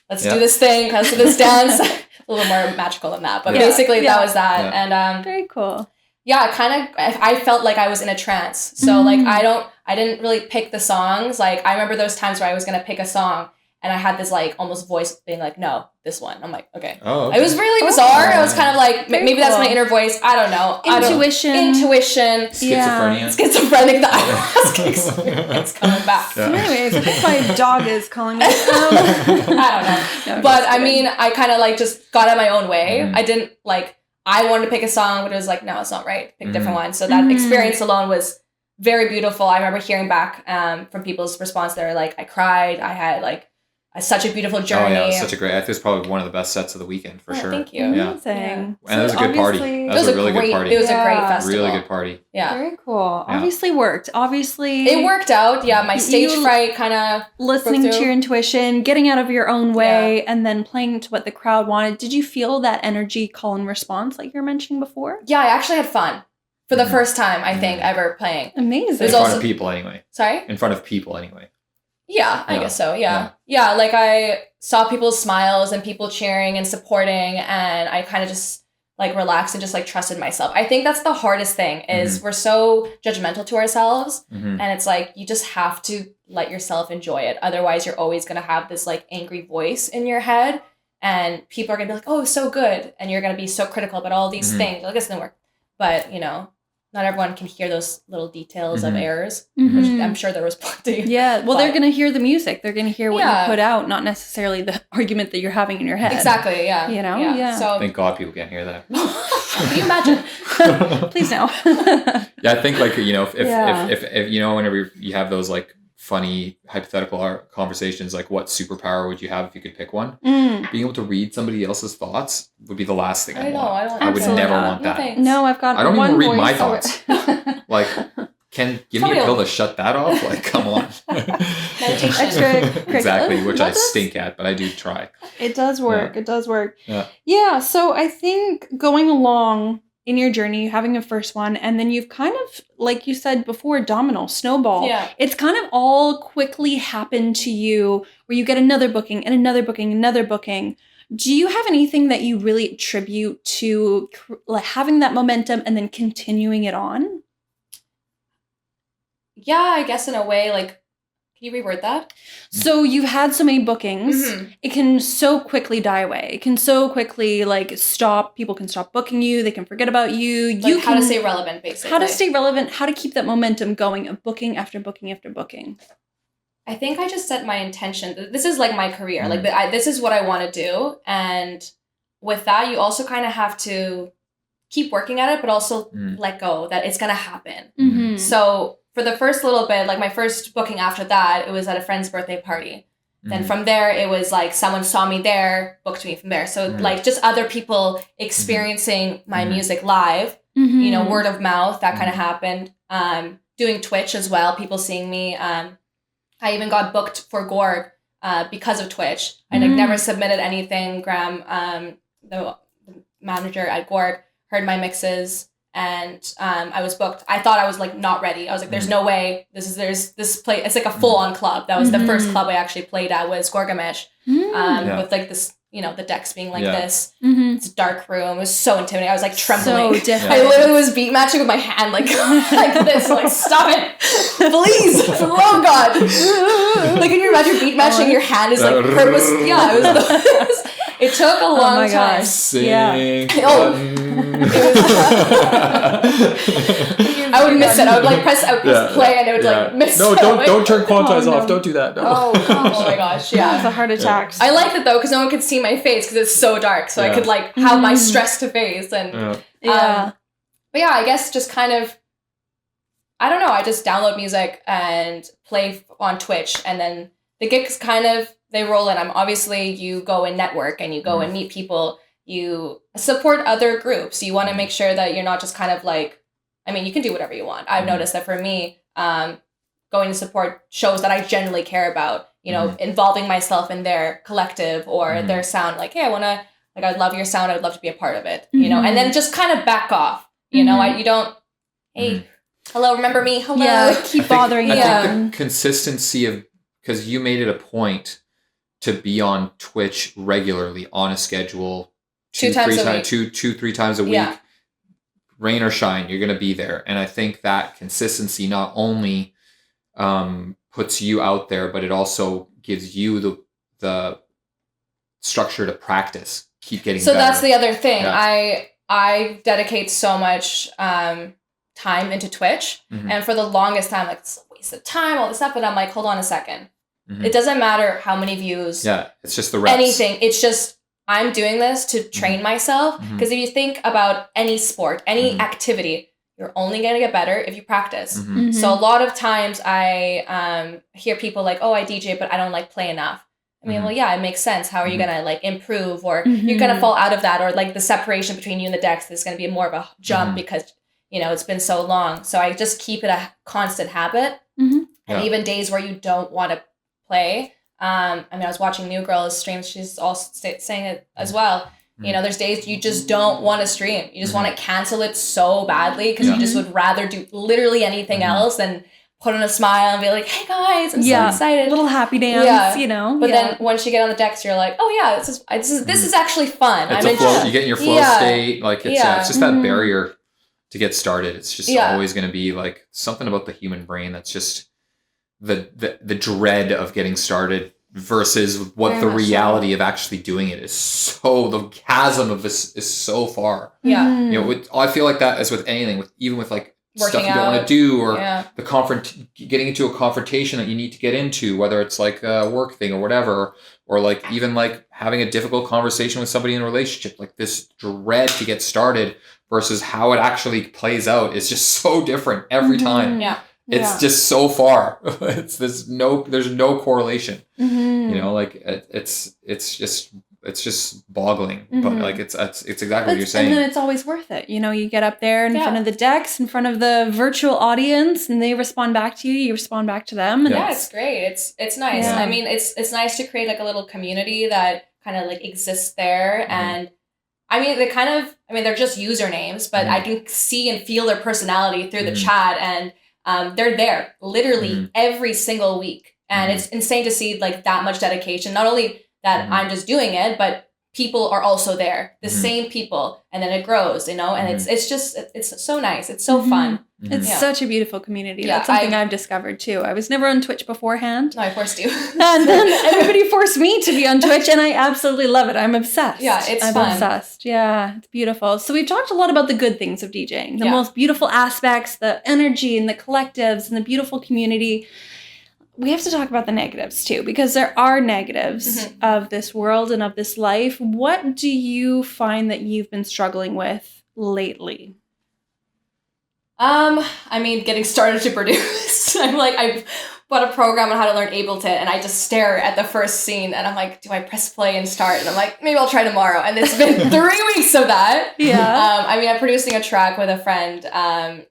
let's do this thing, let's do this dance. A little more magical than that, but basically that was that. And very cool. Yeah, I felt like I was in a trance. So like I didn't really pick the songs. Like I remember those times where I was gonna pick a song and I had this like almost voice being like, no, this one. I'm like, okay. Oh, okay. It was really bizarre. I was kind of like, maybe that's my inner voice. I don't know. Intuition. Schizophrenic. The ayahuasca experience coming back. So anyways, I think my dog is calling me. I don't know. No, but I mean, I kind of like just got out my own way. I didn't like, I wanted to pick a song, but it was like, no, it's not right. Pick a different one. So that experience alone was very beautiful. I remember hearing back from people's response. They were like, I cried. I had like such a beautiful journey. Oh yeah, it was such a great. I think it's probably one of the best sets of the weekend for sure. Thank you. Amazing. And it was a good party. That was a really good party. It was a great festival. Really good party. Yeah. Very cool. Yeah. Obviously worked. It worked out. Yeah, my stage fright kind of listening to your intuition, getting out of your own way, and then playing to what the crowd wanted. Did you feel that energy call and response like you were mentioning before? Yeah, I actually had fun. For the first time, I think, ever playing. Amazing. In front of people anyway. Sorry? In front of people anyway. Yeah, I guess so. Yeah. Like I saw people's smiles and people cheering and supporting, and I kind of just like relaxed and just like trusted myself. I think that's the hardest thing is we're so judgmental to ourselves, and it's like you just have to let yourself enjoy it. Otherwise, you're always going to have this like angry voice in your head, and people are going to be like, "Oh, so good," and you're going to be so critical about all these things. Like, this didn't work, but not everyone can hear those little details of errors, which I'm sure there was plenty. Yeah, well, they're going to hear the music. They're going to hear what you put out, not necessarily the argument that you're having in your head. Exactly, yeah. Yeah. So, thank God people can't hear that. Can you imagine? Please no. Yeah, I think like, if whenever you have those like funny hypothetical conversations, like what superpower would you have if you could pick one? Being able to read somebody else's thoughts would be the last thing I want. I would never want that. No, I've got. I don't even read my thoughts. Like, give me a pill to shut that off. Like, come on. Exactly, which I stink at, but I do try. It does work. Yeah. So I think going along in your journey, having a first one, and then you've kind of, like you said before, domino, snowball. Yeah. It's kind of all quickly happened to you where you get another booking and another booking, another booking. Do you have anything that you really attribute to like having that momentum and then continuing it on? Yeah, I guess in a way, like, can you reword that? So you've had so many bookings, it can so quickly die away. It can so quickly like stop. People can stop booking you. They can forget about you. Like how to stay relevant, basically. How to stay relevant, how to keep that momentum going of booking after booking after booking. I think I just set my intention. This is like my career. Like this is what I want to do. And with that, you also kind of have to keep working at it, but also let go that it's going to happen. So for the first little bit, like my first booking after that, it was at a friend's birthday party. Then from there, it was like someone saw me there, booked me from there. So like just other people experiencing my music live, you know, word of mouth, that kind of happened. Doing Twitch as well, people seeing me. I even got booked for Gorg because of Twitch. I like never submitted anything. Graham, the manager at Gorg, heard my mixes. And I was booked. I thought I was like not ready. I was like, there's no way. There's this play. It's like a full on club. That was the first club I actually played at was Gorgamesh, with like this, you know, the decks being like this. It's a dark room. It was so intimidating. I was like trembling. So different. I literally was beat matching with my hand like like this. Like stop it, please, for the love of God. Like can you imagine beat matching? Your hand is like purpose. Yeah, it was. It took a long time. I would miss it. I would like press play and it would like miss it. No, don't turn quantize off. Don't do that. No. Oh gosh. Oh my gosh. Yeah. It's a heart attack. I liked it though because no one could see my face because it's so dark. So I could like have my stress to face and but yeah, I guess just kind of I don't know. I just download music and play on Twitch and then the gigs kind of they roll in. Obviously you go and network and you go and meet people. You support other groups. You want to make sure that you're not just kind of like, I mean, you can do whatever you want. I've noticed that for me, going to support shows that I genuinely care about, you know, involving myself in their collective or their sound. Like, hey, I love your sound. I'd love to be a part of it, you know, and then just kind of back off, you know, you don't, hey, hello, remember me? Hello. Yeah, keep bothering you. I think the consistency of, because you made it a point to be on Twitch regularly on a schedule, two, 3 times a week, rain or shine, you're going to be there. And I think that consistency not only puts you out there, but it also gives you the structure to practice, keep getting better. So that's the other thing. Yeah. I dedicate so much time into Twitch. And for the longest time, like, it's a waste of time, all this stuff. But I'm like, hold on a second. It doesn't matter how many views. Yeah, it's just the reps. Anything. It's just, I'm doing this to train myself. Because if you think about any sport, any activity, you're only going to get better if you practice. So a lot of times I hear people like, oh, I DJ, but I don't like play enough. I mean, well, yeah, it makes sense. How are you going to like improve or you're going to fall out of that or like the separation between you and the decks is going to be more of a jump because, you know, it's been so long. So I just keep it a constant habit. And even days where you don't want to play. I mean, I was watching New Girl's stream. She's also saying it as well. You know, there's days you just don't want to stream. You just want to cancel it so badly because you just would rather do literally anything else than put on a smile and be like, hey guys, I'm so excited. Little happy dance, you know. But then once you get on the decks, you're like, oh yeah, this is actually fun. It's a flow. You get in your flow state. Like it's just that barrier to get started. It's just always going to be like something about the human brain that's just the dread of getting started versus what the reality of actually doing it is. So the chasm of this is so far. You know, I feel like that as with anything, even with like working stuff you don't want to do or the getting into a confrontation that you need to get into, whether it's like a work thing or whatever, or like even like having a difficult conversation with somebody in a relationship, like this dread to get started versus how it actually plays out is just so different every time. It's just so far. There's no correlation. You know, like it's just boggling. But like it's exactly what you're saying. And then it's always worth it. You know, you get up there in front of the decks, in front of the virtual audience, and they respond back to you. You respond back to them. And it's great. It's nice. I mean, it's nice to create like a little community that kind of like exists there. And I mean, they're just usernames, but I can see and feel their personality through the chat, and they're there literally every single week. And it's insane to see like that much dedication. Not only that I'm just doing it, but people are also there, the same people, and then it grows, you know, and it's so nice. It's so fun. It's such a beautiful community. That's something I've discovered too. I was never on Twitch beforehand. No, I forced you. And then everybody forced me to be on Twitch, and I absolutely love it. I'm obsessed. Yeah, I'm fun. Obsessed. Yeah, it's beautiful. So we've talked a lot about the good things of DJing, the most beautiful aspects, the energy and the collectives and the beautiful community. We have to talk about the negatives too, because there are negatives of this world and of this life. What do you find that you've been struggling with lately? I mean, getting started to produce. I bought a program on how to learn Ableton, and I just stare at the first scene, and I'm like, do I press play and start? And I'm like, maybe I'll try tomorrow. And it's been 3 weeks of that. Yeah. I mean, I'm producing a track with a friend.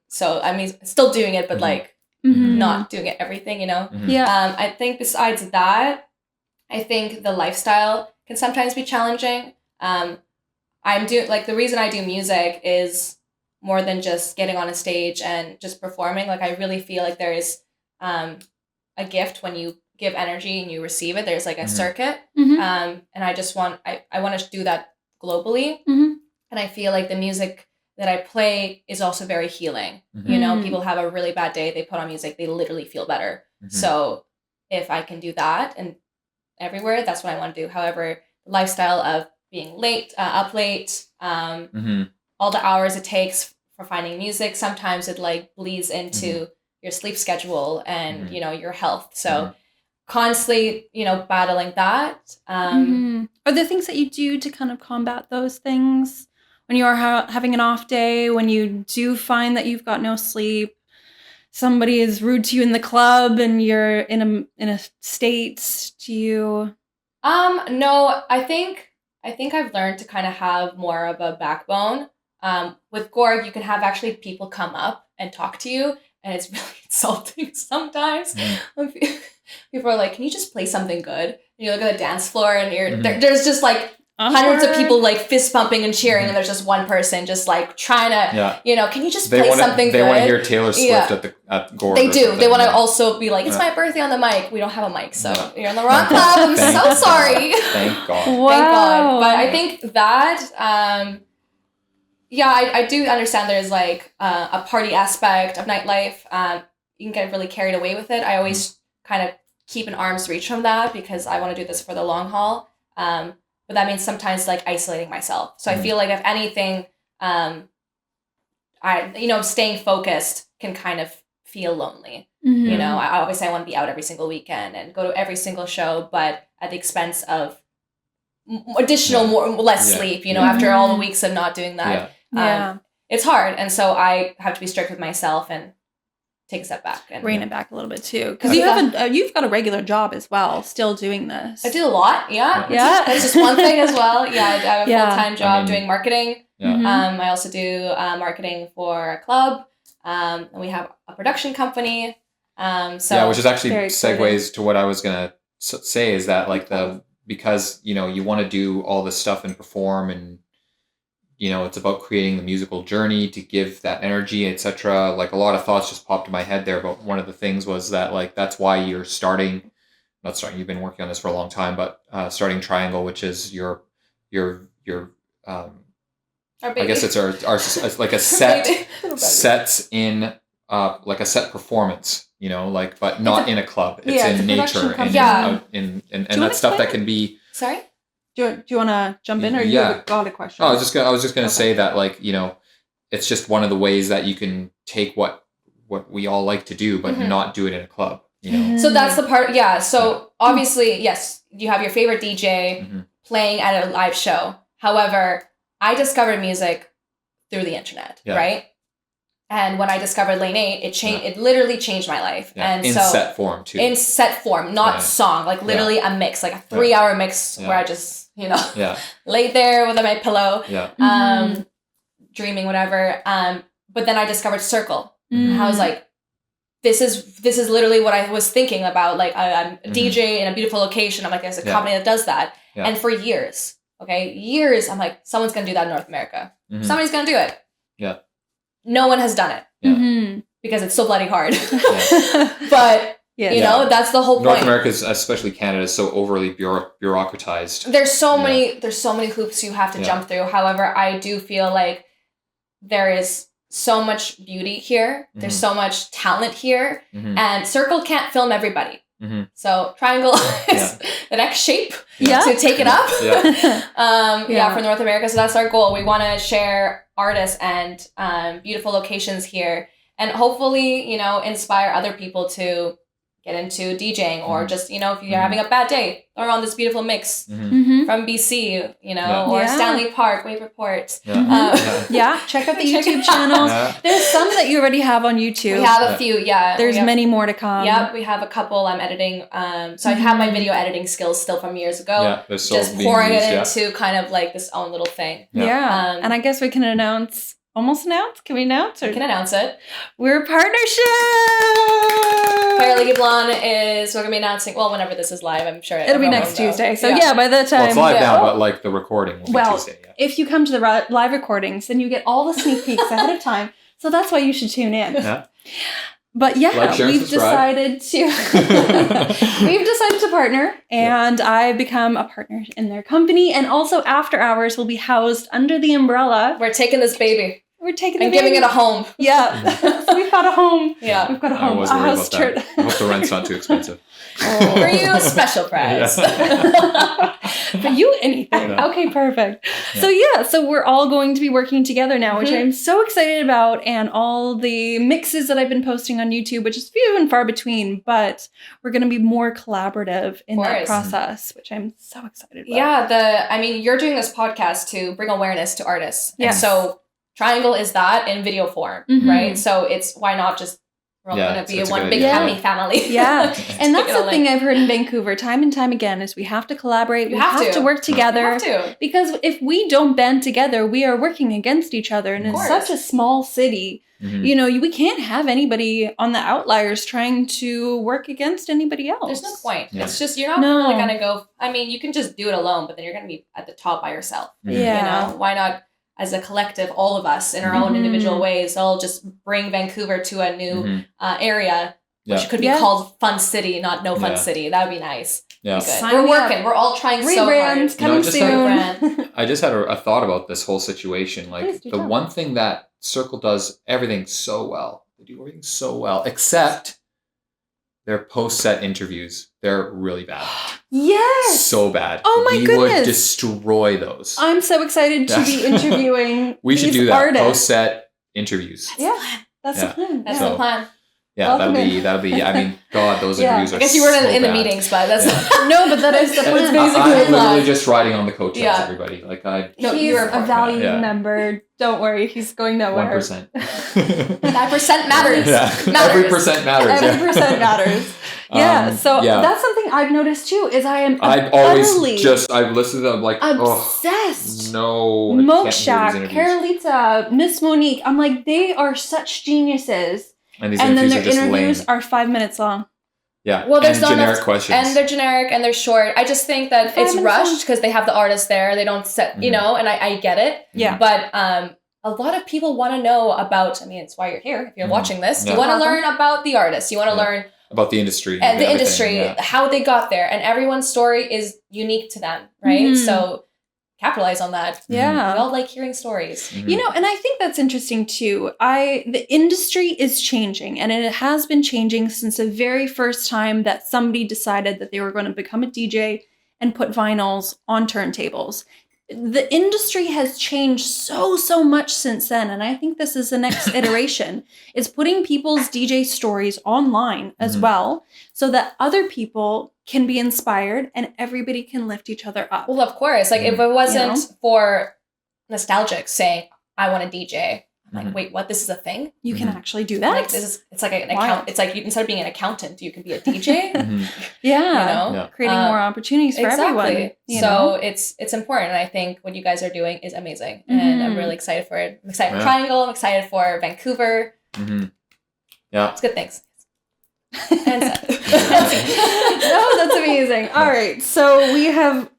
So I mean, still doing it, but like, not doing it everything, you know? Yeah. I think besides that, I think the lifestyle can sometimes be challenging. The reason I do music is more than just getting on a stage and just performing. Like, I really feel like there is a gift when you give energy and you receive it. There's like a circuit. And I just want to do that globally. And I feel like the music that I play is also very healing. You know, people have a really bad day, they put on music, they literally feel better. So if I can do that and everywhere, that's what I want to do. However, the lifestyle of being late, up late, all the hours it takes for finding music, sometimes it like bleeds into your sleep schedule and, you know, your health. So constantly, you know, battling that. Are there things that you do to kind of combat those things? When you are having an off day, when you do find that you've got no sleep, somebody is rude to you in the club and you're in a state, do you? No, I think I've learned to kind of have more of a backbone. With Gorg, you can have actually people come up and talk to you, and it's really insulting sometimes. People are like, can you just play something good? And you look at the dance floor and there's just like hundreds of people like fist pumping and cheering, and there's just one person just like trying to, you know, can you just play something good? They want to hear Taylor Swift at Gorg. They do. They want to also be like, it's my birthday on the mic. We don't have a mic, so you're in the wrong club. I'm so sorry. Thank God. Wow. Thank God. But I think that, I do understand there's like a party aspect of nightlife. You can get really carried away with it. I always kind of keep an arm's reach from that because I want to do this for the long haul. But that means sometimes like isolating myself. So I feel like if anything, staying focused can kind of feel lonely. You know, I want to be out every single weekend and go to every single show, but at the expense of less sleep, you know, after all the weeks of not doing that. It's hard. And so I have to be strict with myself and take a step back and rein it back a little bit too, because you've got a regular job as well, still doing this. I do a lot, That's just one thing as well. I have a full-time job doing marketing. I also do marketing for a club, and we have a production company. Which is actually segues to what I was gonna say is that like because you know you want to do all this stuff and perform and. You know, it's about creating the musical journey to give that energy, etc. Like a lot of thoughts just popped in my head there. But one of the things was that like that's why you're you've been working on this for a long time, but starting Triangle, which is your I guess it's our like a sets in like a set performance. You know, like but not in a club. It's in nature and that's stuff that can be. Sorry. Do you want to jump in, or you got a question? I was just going to say that, like, you know, it's just one of the ways that you can take what we all like to do, but not do it in a club. You know. So that's the part. Yeah. So obviously, yes, you have your favorite DJ playing at a live show. However, I discovered music through the internet, right? And when I discovered Lane 8, it literally changed my life. Yeah. And in set form too. In set form, not song, like literally a mix, like a 3-hour mix where I just, you know, laid there with my pillow, dreaming, whatever. But then I discovered Circle. I was like, this is literally what I was thinking about. Like I'm a DJ in a beautiful location. I'm like, there's a company that does that. Yeah. And for years, Okay, years. I'm like, someone's gonna do that in North America. Mm-hmm. Somebody's gonna do it. Yeah. No one has done it. Yeah. Because it's so bloody hard. But you know, that's the whole point. North America, especially Canada, is so overly bureaucratized. There's so many hoops you have to jump through. However, I do feel like there is so much beauty here. There's so much talent here, and Circle can't film everybody. So Triangle is the next shape to take it up. For North America. So that's our goal. We want to share artists and beautiful locations here, and hopefully, you know, inspire other people to get into DJing, or just, you know, if you're having a bad day, throw on this beautiful mix from BC, you know, or Stanley Park, Wave Report. Check out the YouTube channels. There's some that you already have on YouTube. We have a few, There's many more to come. Yep, we have a couple I'm editing. So I have my video editing skills still from years ago. Yeah, they're still just pouring it into kind of like this own little thing. And I guess we can announce. Can we announce? We can announce it. We're partnership! ParalegallyBlonde we're going to be announcing, well, whenever this is live, I'm sure. It'll be next Tuesday. So by the time. Well, it's live now, but like the recording will be Tuesday. Yeah. If you come to the live recordings, then you get all the sneak peeks ahead of time. So that's why you should tune in. Yeah. But we've decided to partner, and I become a partner in their company. And also after hours will be housed under the umbrella. We're taking this baby. We're taking and giving it a home. Yeah. So we've got a home. Yeah. We've got a home. I was worried about that. I hope the rent's not too expensive. For you, a special prize. For you, anything. Yeah. Okay, perfect. Yeah. So we're all going to be working together now, which I'm so excited about, and all the mixes that I've been posting on YouTube, which is few and far between, but we're going to be more collaborative in that process, which I'm so excited about. Yeah, you're doing this podcast to bring awareness to artists. Yeah. So Triangle is that in video form, right? So it's, why not just, we're all going to be one big happy family. Yeah. And that's something I've heard in Vancouver time and time again, is we have to collaborate. We have to work together. You have to. Because if we don't band together, we are working against each other. And in such a small city, you know, we can't have anybody on the outliers trying to work against anybody else. There's no point. Yeah. It's just, you're not really going to go, you can just do it alone, but then you're going to be at the top by yourself. Yeah. You know, why not? As a collective, all of us in our own individual ways, all just bring Vancouver to a new area, which could be called Fun City, not No Fun City. That would be nice. Yeah. We're working. We're all trying so hard. Coming soon. I just had a thought about this whole situation. Like, the one thing that Circle does everything so well. They do everything so well, except their post-set interviews. They're really bad. Yes. So bad. Oh my goodness. We would destroy those. I'm so excited to be interviewing We should do that. Artists. Post-set interviews. That's the plan. That's the plan. Yeah, that'll be, God, those interviews are so I guess you weren't in the meetings, but that's... No, but that is the plan. It's basically I'm literally just riding on the coattails, everybody. Like, he's a valued member. Don't worry, he's going nowhere. 1%. 9% matters. Every percent matters. Every percent matters. So that's something I've noticed too, is I've listened to them like, obsessed. No. Moksha, Carolita, Miss Monique. I'm like, they are such geniuses. And then their interviews are 5 minutes long. Yeah. Well, there's and generic questions. And they're generic and they're short. I just think that it's rushed because they have the artists there. They don't set, you know, and I get it. Yeah. But a lot of people want to know about, it's why you're here. If you're watching this, you want to learn about the artists. You want to learn about the industry. And the industry, how they got there. And everyone's story is unique to them, right? So capitalize on that. Yeah. We all like hearing stories. You know, and I think that's interesting too. The industry is changing, and it has been changing since the very first time that somebody decided that they were going to become a DJ and put vinyls on turntables. The industry has changed so much since then, and I think this is the next iteration. It's putting people's DJ stories online as well, so that other people can be inspired and everybody can lift each other up. Well, of course. Like, if it wasn't for nostalgic saying, I want to DJ, I'm like, wait, what? This is a thing? You can actually do that? Like, it's like an account. It's like, instead of being an accountant, you can be a DJ. Yeah. You know? Creating more opportunities for everyone. So it's important. And I think what you guys are doing is amazing. And I'm really excited for it. I'm excited for Triangle. I'm excited for Vancouver. Yeah. It's good things. No, that's amazing. All right. So we have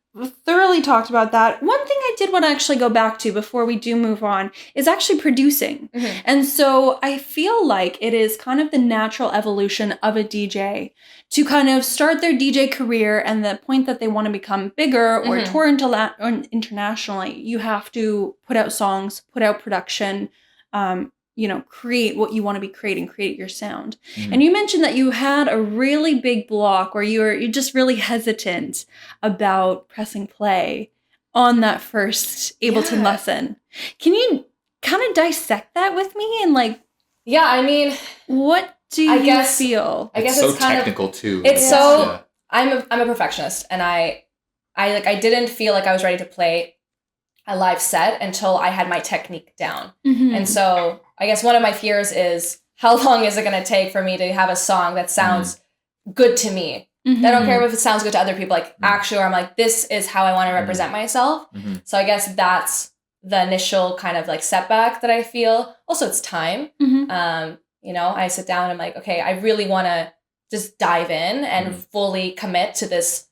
thoroughly talked about that. One thing I did want to actually go back to before we do move on is actually producing. And so I feel like it is kind of the natural evolution of a DJ to kind of start their DJ career, and the point that they want to become bigger or tour internationally, you have to put out songs, put out production, create what you want to be creating, create your sound. And you mentioned that you had a really big block where you're just really hesitant about pressing play on that first Ableton lesson. Can you kind of dissect that with me and what do you feel? I guess it's so kind technical of, too. It's I'm a perfectionist, and I didn't feel like I was ready to play a live set until I had my technique down. And so I guess one of my fears is, how long is it going to take for me to have a song that sounds good to me? I don't care if it sounds good to other people, actually, or I'm like, this is how I want to represent myself. So I guess that's the initial kind of setback that I feel. Also, it's time. I sit down and I'm like, okay, I really want to just dive in and fully commit to this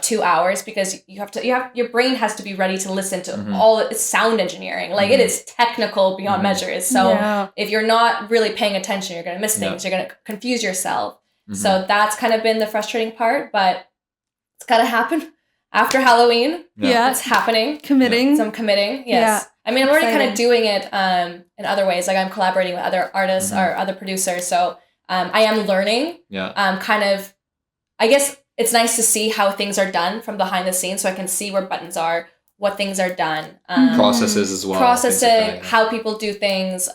2 hours, because your brain has to be ready to listen to all it's sound engineering. It is technical beyond measures. So if you're not really paying attention, you're going to miss things. You're going to confuse yourself. So that's kind of been the frustrating part, but it's got to happen after Halloween. It's happening. Committing. So I'm committing. Yes. I mean, I'm already kind of doing it in other ways. I'm collaborating with other artists or other producers. So I am learning. I guess it's nice to see how things are done from behind the scenes, so I can see where buttons are, what things are done. Processes as well. Processing, how people do things.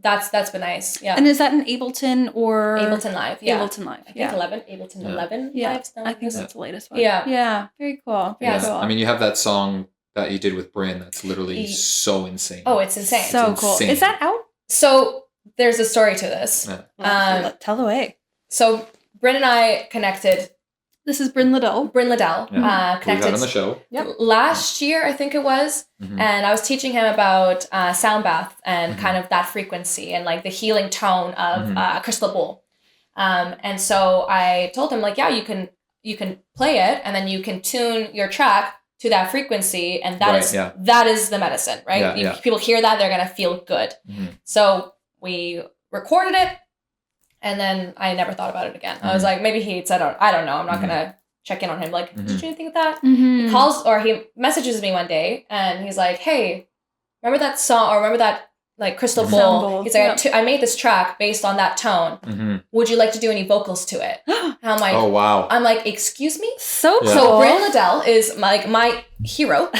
That's been nice. Yeah. And is that an Ableton or Ableton Live? Yeah. Ableton Live. I think 11. Ableton 11. Yeah. Live I think that's the latest one. Yeah. Yeah. Very cool. Very cool. I mean, you have that song that you did with Bryn that's literally so insane. Oh, it's insane. So it's cool. insane. Is that out? So there's a story to this. Tell away. So Bryn and I connected. This is Bryn Liddell. Connected. We've had on the show. Last year, I think it was. And I was teaching him about sound bath and kind of that frequency and the healing tone of a crystal bowl. And so I told him you can play it, and then you can tune your track to that frequency, and that is the medicine, right? People hear that, they're going to feel good. So we recorded it. And then I never thought about it again. I was like, maybe he hates it. I don't know. I'm not going to check in on him. Did you do anything with that? He calls, or he messages me one day, and he's like, hey, remember that song, or remember that crystal bowl? He's like, I made this track based on that tone. Would you like to do any vocals to it? And I'm like, oh, wow. I'm like, excuse me? So cool. So Bryn Liddell is my hero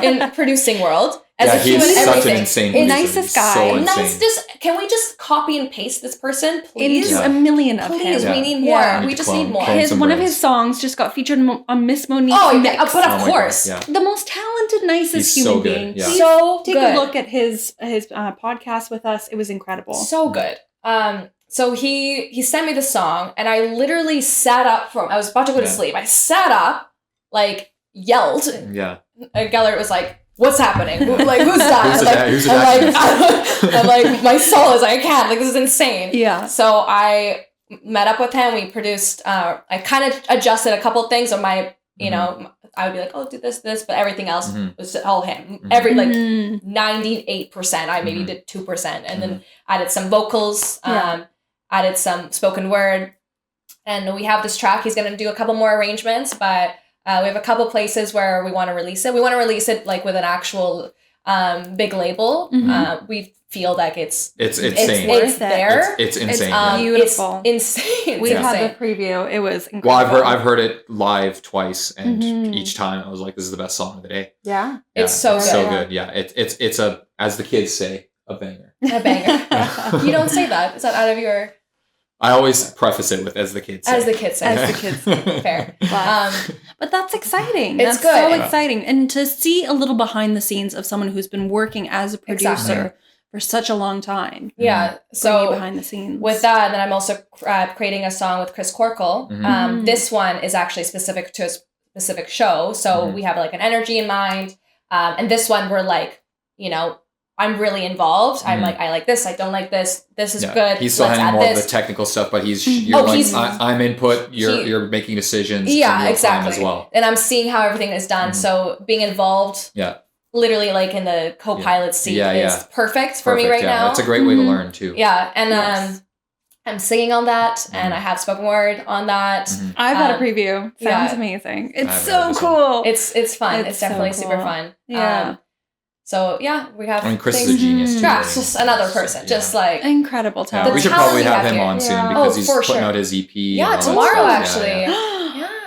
in producing world. As a human, he's everything. Such an insane producer. Nicest guy. So can we just copy and paste this person, please? It is a million of please, him. we need more. We just need more. One of his songs just got featured on Miss Monique's mix. But of course. The most talented, nicest human being. Yeah. So take a look at his podcast with us. It was incredible. So good. So he sent me the song, and I literally sat up I was about to go to sleep. I sat up, yelled. Yeah. And Gellert was like, what's happening? Who's that? Who's I'm like, my soul is I can't. This is insane. Yeah. So I met up with him. We produced, I kind of adjusted a couple things on my, I would be like, oh, do this, but everything else was all him. Every 98%. I maybe did 2%, and then added some vocals, added some spoken word. And we have this track. He's going to do a couple more arrangements, but we have a couple places where we want to release it. We want to release it with an actual big label. We feel like it's insane. It's there. It's insane. It's beautiful. It's insane. We had the preview. It was incredible. Well, I've heard it live twice, and each time I was like, "This is the best song of the day." Yeah, it's so good. So good. Yeah, it's a, as the kids say, a banger. A banger. You don't say that. Is that out of your? I always preface it with "as the kids say." As the kids say. As the kids say. Fair. But that's exciting. It's that's good. So exciting. And to see a little behind the scenes of someone who's been working as a producer for such a long time. Yeah. So behind the scenes. With that, and then I'm also creating a song with Chris Corkle. This one is actually specific to a specific show. So we have an energy in mind. And this one we're I'm really involved. I'm like, I like this. I don't like this. This is good. He's still handling more of the technical stuff, but I'm input. You're making decisions. Yeah, exactly. As well. And I'm seeing how everything is done. So being involved. Yeah. Literally like in the co-pilot seat is perfect for me right now. It's a great way to learn too. Yeah. And I'm singing on that and I have spoken word on that. I've had a preview. Sounds amazing. It's so cool. It's fun. It's definitely super fun. Yeah. So yeah, we have. I mean, Chris is a genius too. Yeah, it's just another person, just like incredible talent. Yeah, we should probably have him on soon because he's putting out his EP. Yeah, tomorrow actually.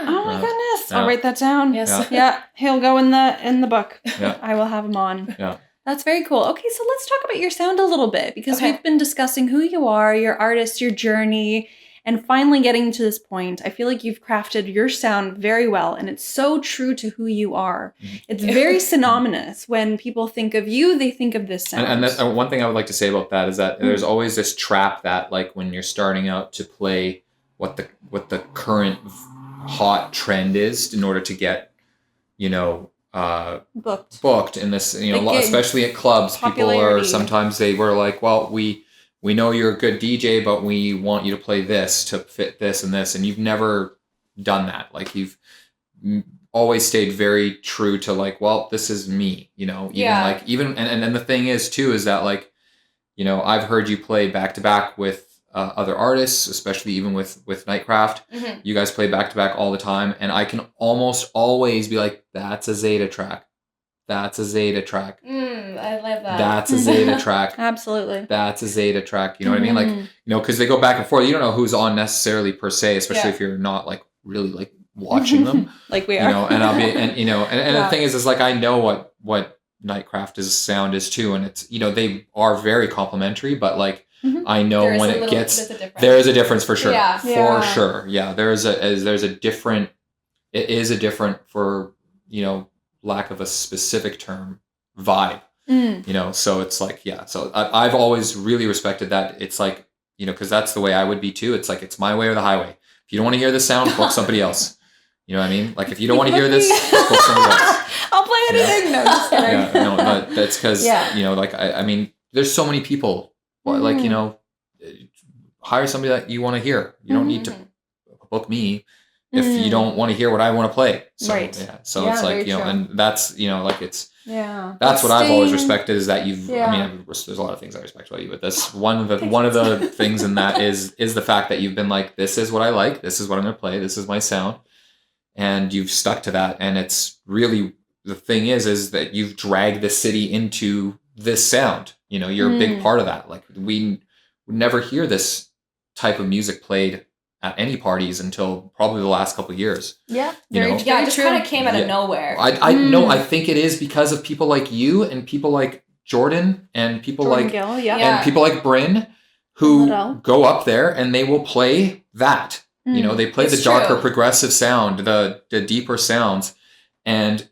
Oh my goodness! I'll write that down. Yes. Yeah, he'll go in the book. Yeah. I will have him on. Yeah. That's very cool. Okay, so let's talk about your sound a little bit because we've been discussing who you are, your artist, your journey, and finally getting to this point. I feel like you've crafted your sound very well, and it's so true to who you are. It's very synonymous. When people think of you, they think of this sound. And that's, one thing I would like to say about that is that there's always this trap that, like, when you're starting out to play what the current hot trend is in order to get, booked in this, especially at clubs, people are sometimes they were like, well, we know you're a good DJ, but we want you to play this to fit this and this. And you've never done that. Like, you've always stayed very true to, like, well, this is me, and the thing is too, is that, like, I've heard you play back to back with other artists, especially even with Nightcraft. You guys play back to back all the time. And I can almost always be like, that's a Zeyda track. That's a Zeyda track. I love that. That's a Zeyda track. Absolutely. That's a Zeyda track. You know what I mean? Like, because they go back and forth. You don't know who's on necessarily per se, especially if you're not like really like watching them. Like we are. And I'll be, and the thing is like, I know what Nightcraft's sound is too. And it's, they are very complimentary, but like, I know when it gets, there is a difference for sure. Yeah. For sure. Yeah. It is a different, for, lack of a specific term, vibe, so it's like, so I've always really respected that. It's like, cause that's the way I would be too. It's like, it's my way or the highway. If you don't want to hear this sound, book somebody else. You know what I mean? Like, if you don't want to hear this, book somebody else. I'll play anything. No, just kidding. But that's cause, like, I mean, there's so many people. Like, hire somebody that you want to hear. You don't need to book me if you don't want to hear what I want to play. So, yeah. So it's like, and that's, like it's, that's what I've always respected is that you've, I mean, there's a lot of things I respect about you, but that's one of the things in that is the fact that you've been like, this is what I like. This is what I'm going to play. This is my sound. And you've stuck to that. And it's really, the thing is that you've dragged the city into this sound. You're a big part of that. Like, we would never hear this type of music played at any parties until probably the last couple of years. Yeah. It just kind of came out of nowhere. I know. I think it is because of people like you and people like Jordan and people like Gill, and people like Bryn who go up there and they will play that. They play the darker progressive sound, the deeper sounds, and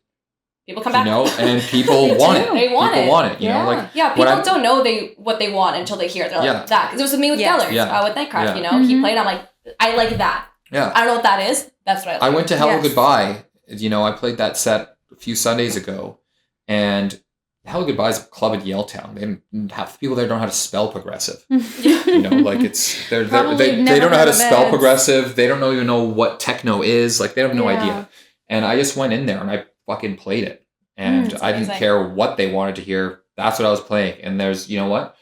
people come back, and people want it. They want people it. want it. People don't know what they want until they hear it. They're like, that. Because it was with me with Gellert, with Nightcraft. He played. I'm like, I like that. Yeah. I don't know what that is. That's what I like. I went to Hello Goodbye. I played that set a few Sundays ago, and Hello Goodbye is a club in Yaletown. And half the people there don't know how to spell progressive. Like it's they don't know how to spell progressive. They don't even know what techno is. Like, they have no idea. And I just went in there and I fucking played it, and I didn't care what they wanted to hear. That's what I was playing. And there's, what,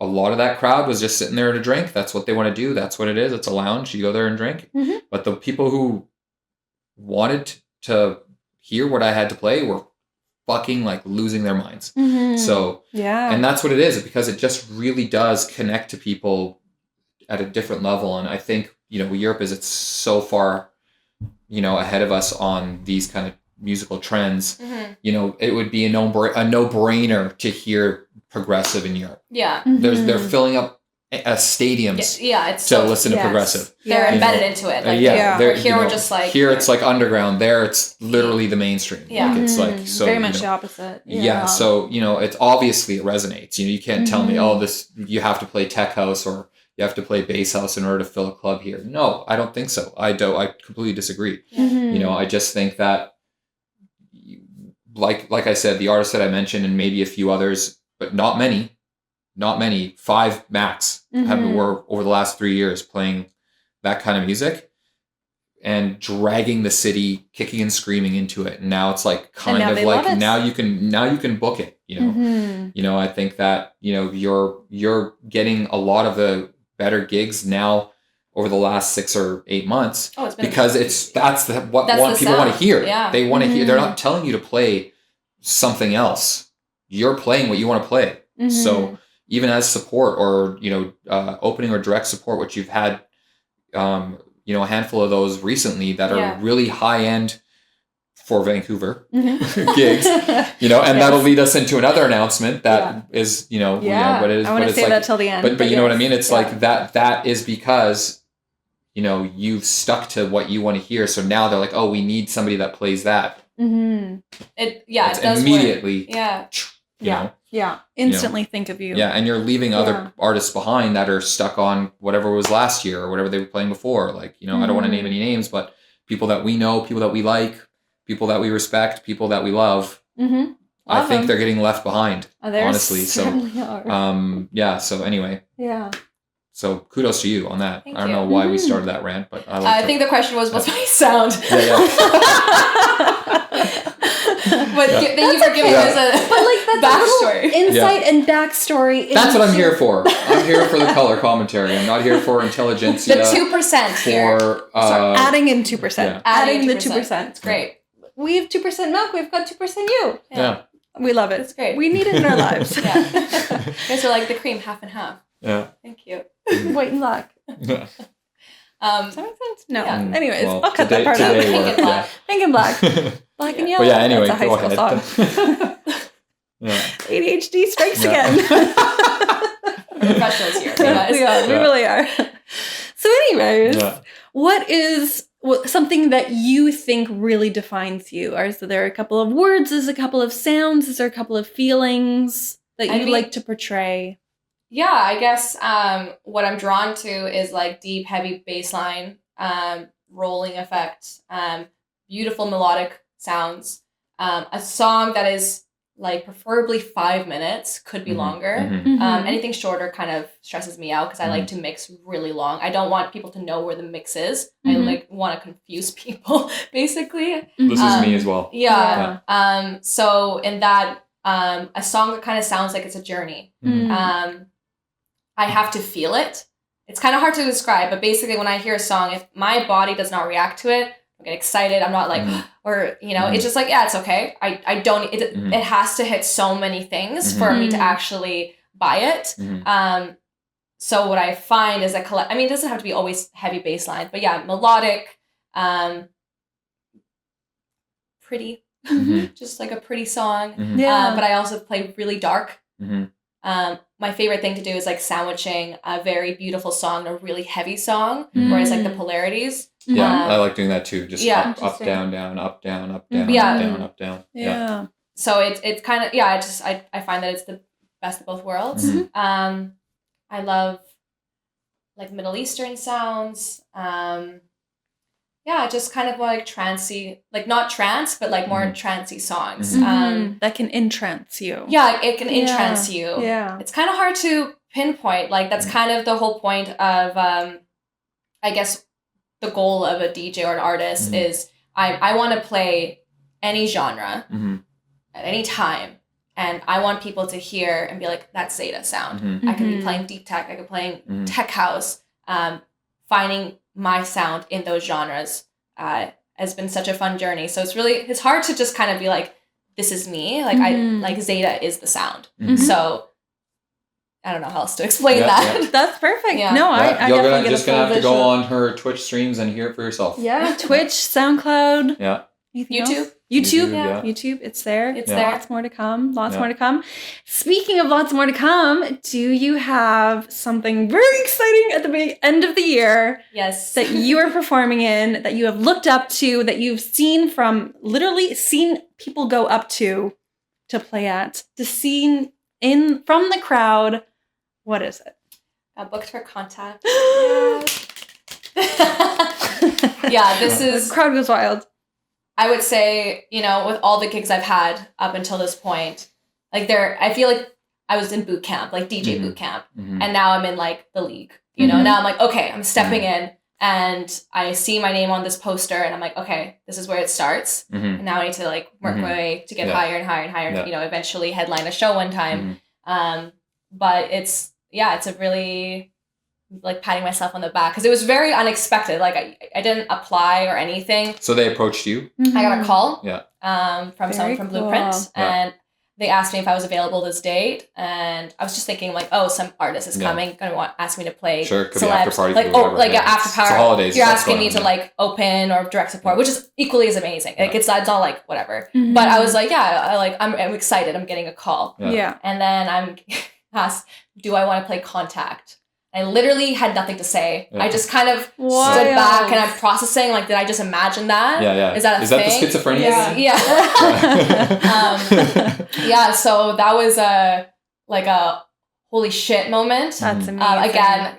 a lot of that crowd was just sitting there to drink. That's what they want to do. That's what it is. It's a lounge. You go there and drink. But the people who wanted to hear what I had to play were fucking like losing their minds. So and that's what it is, because it just really does connect to people at a different level. And I think Europe it's so far ahead of us on these kind of musical trends. It would be a no-brainer to hear progressive in Europe. They're filling up stadiums to listen to progressive. They're embedded into it. Like, here we're just like, here it's like underground, there it's literally the mainstream. Like, it's like, so very much the opposite. So it's obviously it resonates. You can't tell me, this you have to play tech house or you have to play bass house in order to fill a club here. No, I don't think so. I completely disagree. I just think that, like I said, the artists that I mentioned and maybe a few others, but not many, 5 max were over the last 3 years playing that kind of music and dragging the city kicking and screaming into it. And now it's like kind of like now you can book it, you know. You know, I think that, you know, you're getting a lot of the better gigs now over the last 6 or 8 months because that's what people want to hear. Yeah. They want to hear. They're not telling you to play something else. You're playing what you want to play. So even as support or, you know, opening or direct support, which you've had, you know, a handful of those recently that are really high end for Vancouver gigs, you know, and that'll lead us into another announcement that is, you know, what it is. I want to say that till the end. But you know what I mean? It's like that is because, you know, you've stuck to what you want to hear. So now they're like, oh, we need somebody that plays that. It does immediately. Work. You know? Yeah. Instantly think of you. Yeah. And you're leaving other artists behind that are stuck on whatever was last year or whatever they were playing before. Like, you know, I don't want to name any names, but people that we know, people that we like, people that we respect, people that we love. I think they're getting left behind, honestly. So, so anyway. Yeah. So kudos to you on that. I don't know why we started that rant, but I think the question was, what's my sound? But thank you for giving us a backstory. Insight and backstory. That's what I'm here for. I'm here for the color commentary. I'm not here for intelligentsia. The 2% here. Adding in 2%. Yeah. Adding the 2%. It's great. We have 2% milk. We've got 2% you. Yeah. We love it. It's great. We need it in our lives. You guys are like the cream, half and half. Yeah. Thank you. White and black. Yeah. Does that make sense? No. Yeah. Anyways, I'll cut that part out. Pink and black. Pink and black. Black and yellow. But yeah, anyway, that's a high school song. ADHD strikes again. Professionals here, guys. We really are. So anyways, what is something that you think really defines you? Is there a couple of words? Is there a couple of sounds? Is there a couple of feelings that you like to portray? Yeah, I guess what I'm drawn to is like deep, heavy bass line, rolling effect, beautiful melodic sounds, a song that is like preferably 5 minutes, could be longer. Anything shorter kind of stresses me out because I like to mix really long. I don't want people to know where the mix is. I like want to confuse people, basically. This is me as well. Yeah. So in that, a song that kind of sounds like it's a journey. I have to feel it. It's kind of hard to describe, but basically when I hear a song, if my body does not react to it, I get excited. I'm not like, or, you know, it's just like, yeah, it's okay. I don't, it has to hit so many things for me to actually buy it. So what I find is that, it doesn't have to be always heavy bass line, but yeah, melodic, pretty, just like a pretty song. But I also play really dark. My favorite thing to do is like sandwiching a very beautiful song and a really heavy song, whereas like the polarities. I like doing that too. Just up, down, down, up, down, up, down, up, down, up, down. Yeah. So it's kind of, I find that it's the best of both worlds. I love like Middle Eastern sounds. Just kind of more like trancey, like not trance, but like more trancey songs. That can entrance you. Yeah, it can entrance you. Yeah. It's kind of hard to pinpoint. Like that's kind of the whole point of, I guess, the goal of a DJ or an artist is I want to play any genre at any time. And I want people to hear and be like, that's Zeyda sound. I could be playing deep tech. I could be playing tech house. Finding my sound in those genres has been such a fun journey. So it's hard to just kind of be like, this is me. Like Zeyda is the sound. So I don't know how else to explain that. Yeah. That's perfect. Yeah. No, I you're definitely just gonna have to go on her Twitch streams and hear it for yourself. Yeah, Twitch, SoundCloud. Yeah. YouTube. YouTube, it's there. It's there. Lots more to come. More to come. Speaking of lots more to come, do you have something very exciting at the end of the year? Yes. That you are performing in, that you have looked up to, that you've seen people go up to play at, from the crowd. What is it? Got booked for Contact. This is... The crowd goes wild. I would say, with all the gigs I've had up until this point, like I feel like I was in boot camp, like DJ boot camp. Mm-hmm. And now I'm in like the league, you know, now I'm like, okay, I'm stepping in and I see my name on this poster and I'm like, okay, this is where it starts. And now I need to like work my way to get higher and higher and higher, you know, eventually headline a show one time. But it's a really like patting myself on the back because it was very unexpected. Like I didn't apply or anything. So they approached you? I got a call from Very someone from cool. Blueprint and they asked me if I was available this date, and I was just thinking like, oh, some artist is coming, gonna ask me to play. Sure, could celebs. be after party. Like after It's party. the holidays. You're asking me to like open or direct support, which is equally as amazing. Like it's all like whatever. But I was like, I'm excited. I'm getting a call. Yeah. And then I'm asked, do I want to play Contact? I literally had nothing to say. I just kind of stood back and I'm processing, like, did I just imagine that? Yeah. Is that a thing? Is that the schizophrenia? Yeah. So that was a holy shit moment. That's amazing. Again,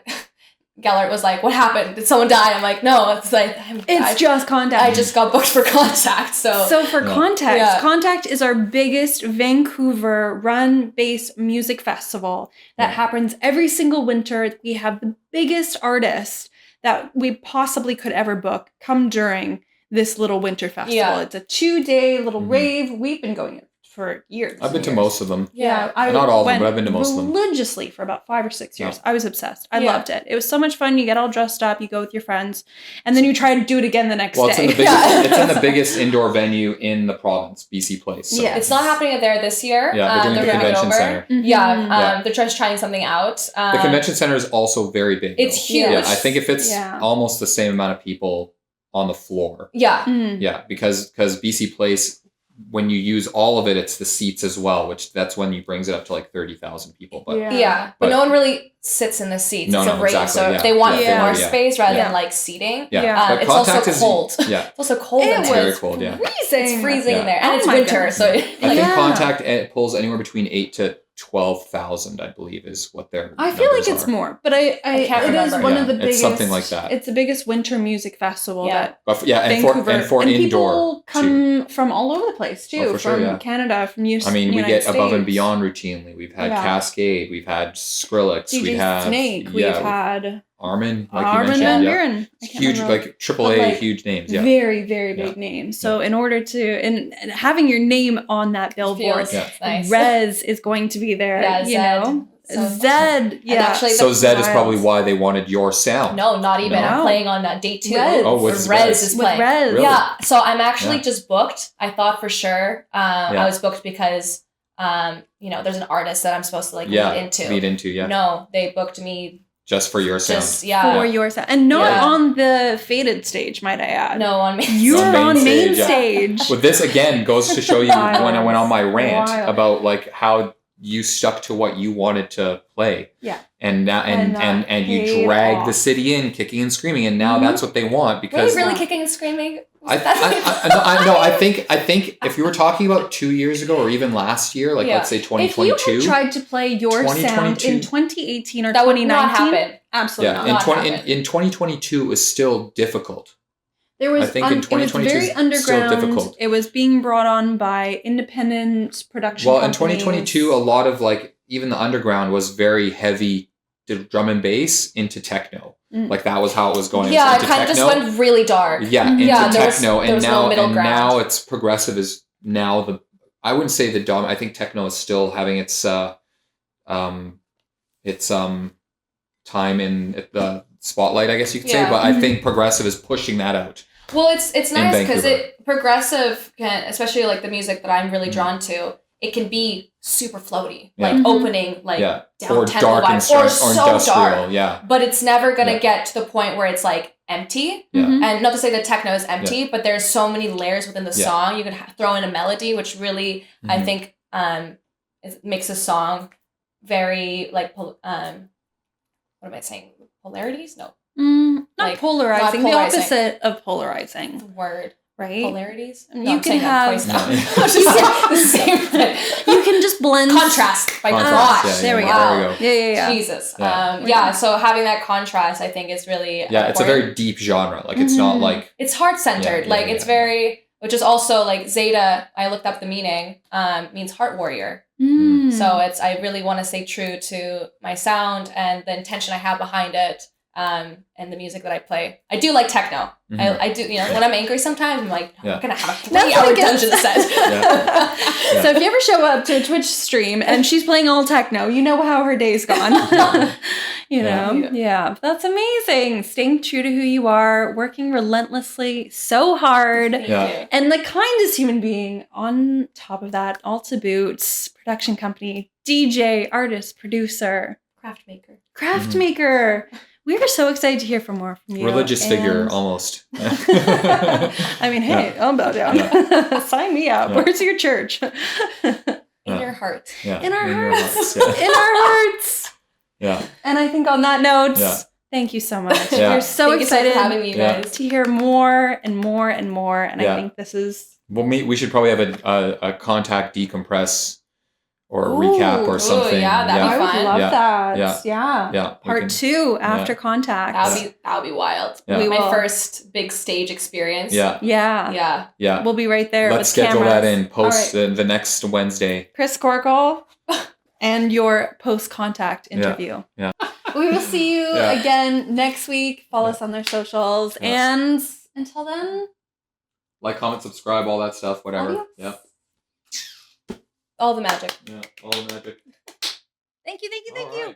Gellert was like, what happened? Did someone die? I'm like, no, it's like, it's just Contact. I just got booked for Contact. So for context, Contact is our biggest Vancouver run-based music festival that happens every single winter. We have the biggest artists that we possibly could ever book come during this little winter festival. Yeah. It's a 2-day little rave. We've been going for years. I've been to most of them. I not all of them, but I've been to most of them. Religiously for about 5 or 6 years. I was obsessed. I loved it. It was so much fun. You get all dressed up, you go with your friends, and then you try to do it again the next day. It's in the biggest indoor venue in the province, BC Place. So. It's not happening there this year. Yeah, they're doing the convention center. They're just trying something out. The convention center is also very big. It's huge. Yeah, I think if it's almost the same amount of people on the floor. Yeah. Yeah, because BC Place, when you use all of it, it's the seats as well, which that's when he brings it up to like 30,000 people. But but no one really sits in the seats. It's a rave, exactly, so if they want more space rather than like seating. It's also cold. It's also cold in there. It's very cold. It's freezing in there, and it's winter. So I think Contact pulls anywhere between 8 to 12,000, I believe, is what their. I feel like it's more, but I can't remember. It is one of the biggest. It's something like that. It's the biggest winter music festival that Vancouver, and for indoor people come from all over the place too, from Canada, from we United get States. Above and Beyond routinely. We've had Cascade, we've had Skrillex, DJ we have Snake, we've had Armin, like Armin you mentioned, Van Buren. Huge, like AAA, huge names. Yeah, very, very big names. So in order to and having your name on that billboard, nice. Rez is going to be there. Yeah, you know. Zed, So Zed is probably why they wanted your sound. No, not even. No. I'm playing on day 2. Rez. Rez is playing. Rez. Really? Yeah, so I'm actually just booked. I thought for sure I was booked because there's an artist that I'm supposed to lead into. No, they booked me just for your sound. For your sound. And not on the Faded stage, might I add. No, on main stage. You're on main stage. Well, this again goes to show you when I went on my rant about like how you stuck to what you wanted to play. Yeah. And now and you drag the city in kicking and screaming, and now that's what they want because really kicking and screaming. I think if you were talking about 2 years ago or even last year, like let's say 2022. If you had tried to play your sound in 2018 or that 2019, would not happen. Absolutely not. In 2022 it was still difficult. There was, I think in 2022 it was very underground. Still difficult. It was being brought on by independent production companies. In 2022, a lot of like even the underground was very heavy drum and bass into techno. Like that was how it was going. Yeah, it kind of just went really dark. Yeah, into techno, there was no middle ground. Now it's progressive. Is now I wouldn't say the dom. I think techno is still having its time in the spotlight, I guess you could say. But I think progressive is pushing that out. Well, it's nice because progressive can, especially like the music that I'm really drawn to, it can be super floaty, like opening, like down or tempo dark vibes, or so industrial, dark. But it's never gonna get to the point where it's like empty. And not to say that techno is empty, but there's so many layers within the song. You can throw in a melody, which really I think it makes a song very like what am I saying? Polarities? No. Not polarizing. The opposite of polarizing. The word. Right? Polarities? You can have the same thing. You can just blend contrast. My gosh. There we go. Yeah. Jesus. So having that contrast I think is really important. It's a very deep genre. Like it's not like it's heart centered. It's very which is also like Zeyda, I looked up the meaning, means heart warrior. So I really want to stay true to my sound and the intention I have behind it, and the music that I play. I do like techno. I do, when I'm angry sometimes, I'm like, I'm going to have a 3-hour dungeon set. So if you ever show up to a Twitch stream and she's playing all techno, you know how her day's gone. That's amazing. Staying true to who you are, working relentlessly, so hard, and the kindest human being on top of that, all to boot. Production company, DJ, artist, producer, craft maker. We are so excited to hear more from you. Religious figure, almost. I mean, hey, I'll bow down. Sign me up. Where's your church? In your heart. In our hearts. In our hearts. Yeah. And I think on that note, thank you so much. We're so excited for having you guys to hear more and more and more. And I think this is... we should probably have a contact decompress or a recap or something. Yeah, that'd be fun. I would love that. Yeah. Part 2 after contact. That'll be wild. Yeah. My first big stage experience. Yeah. We'll be right there. Let's schedule that in post the next Wednesday. Chris Corkle and your post-contact interview. Yeah. We will see you again next week. Follow us on their socials. And until then... Like, comment, subscribe, all that stuff, whatever. Adios. Yeah. All the magic. Yeah, all the magic. Thank you. Right.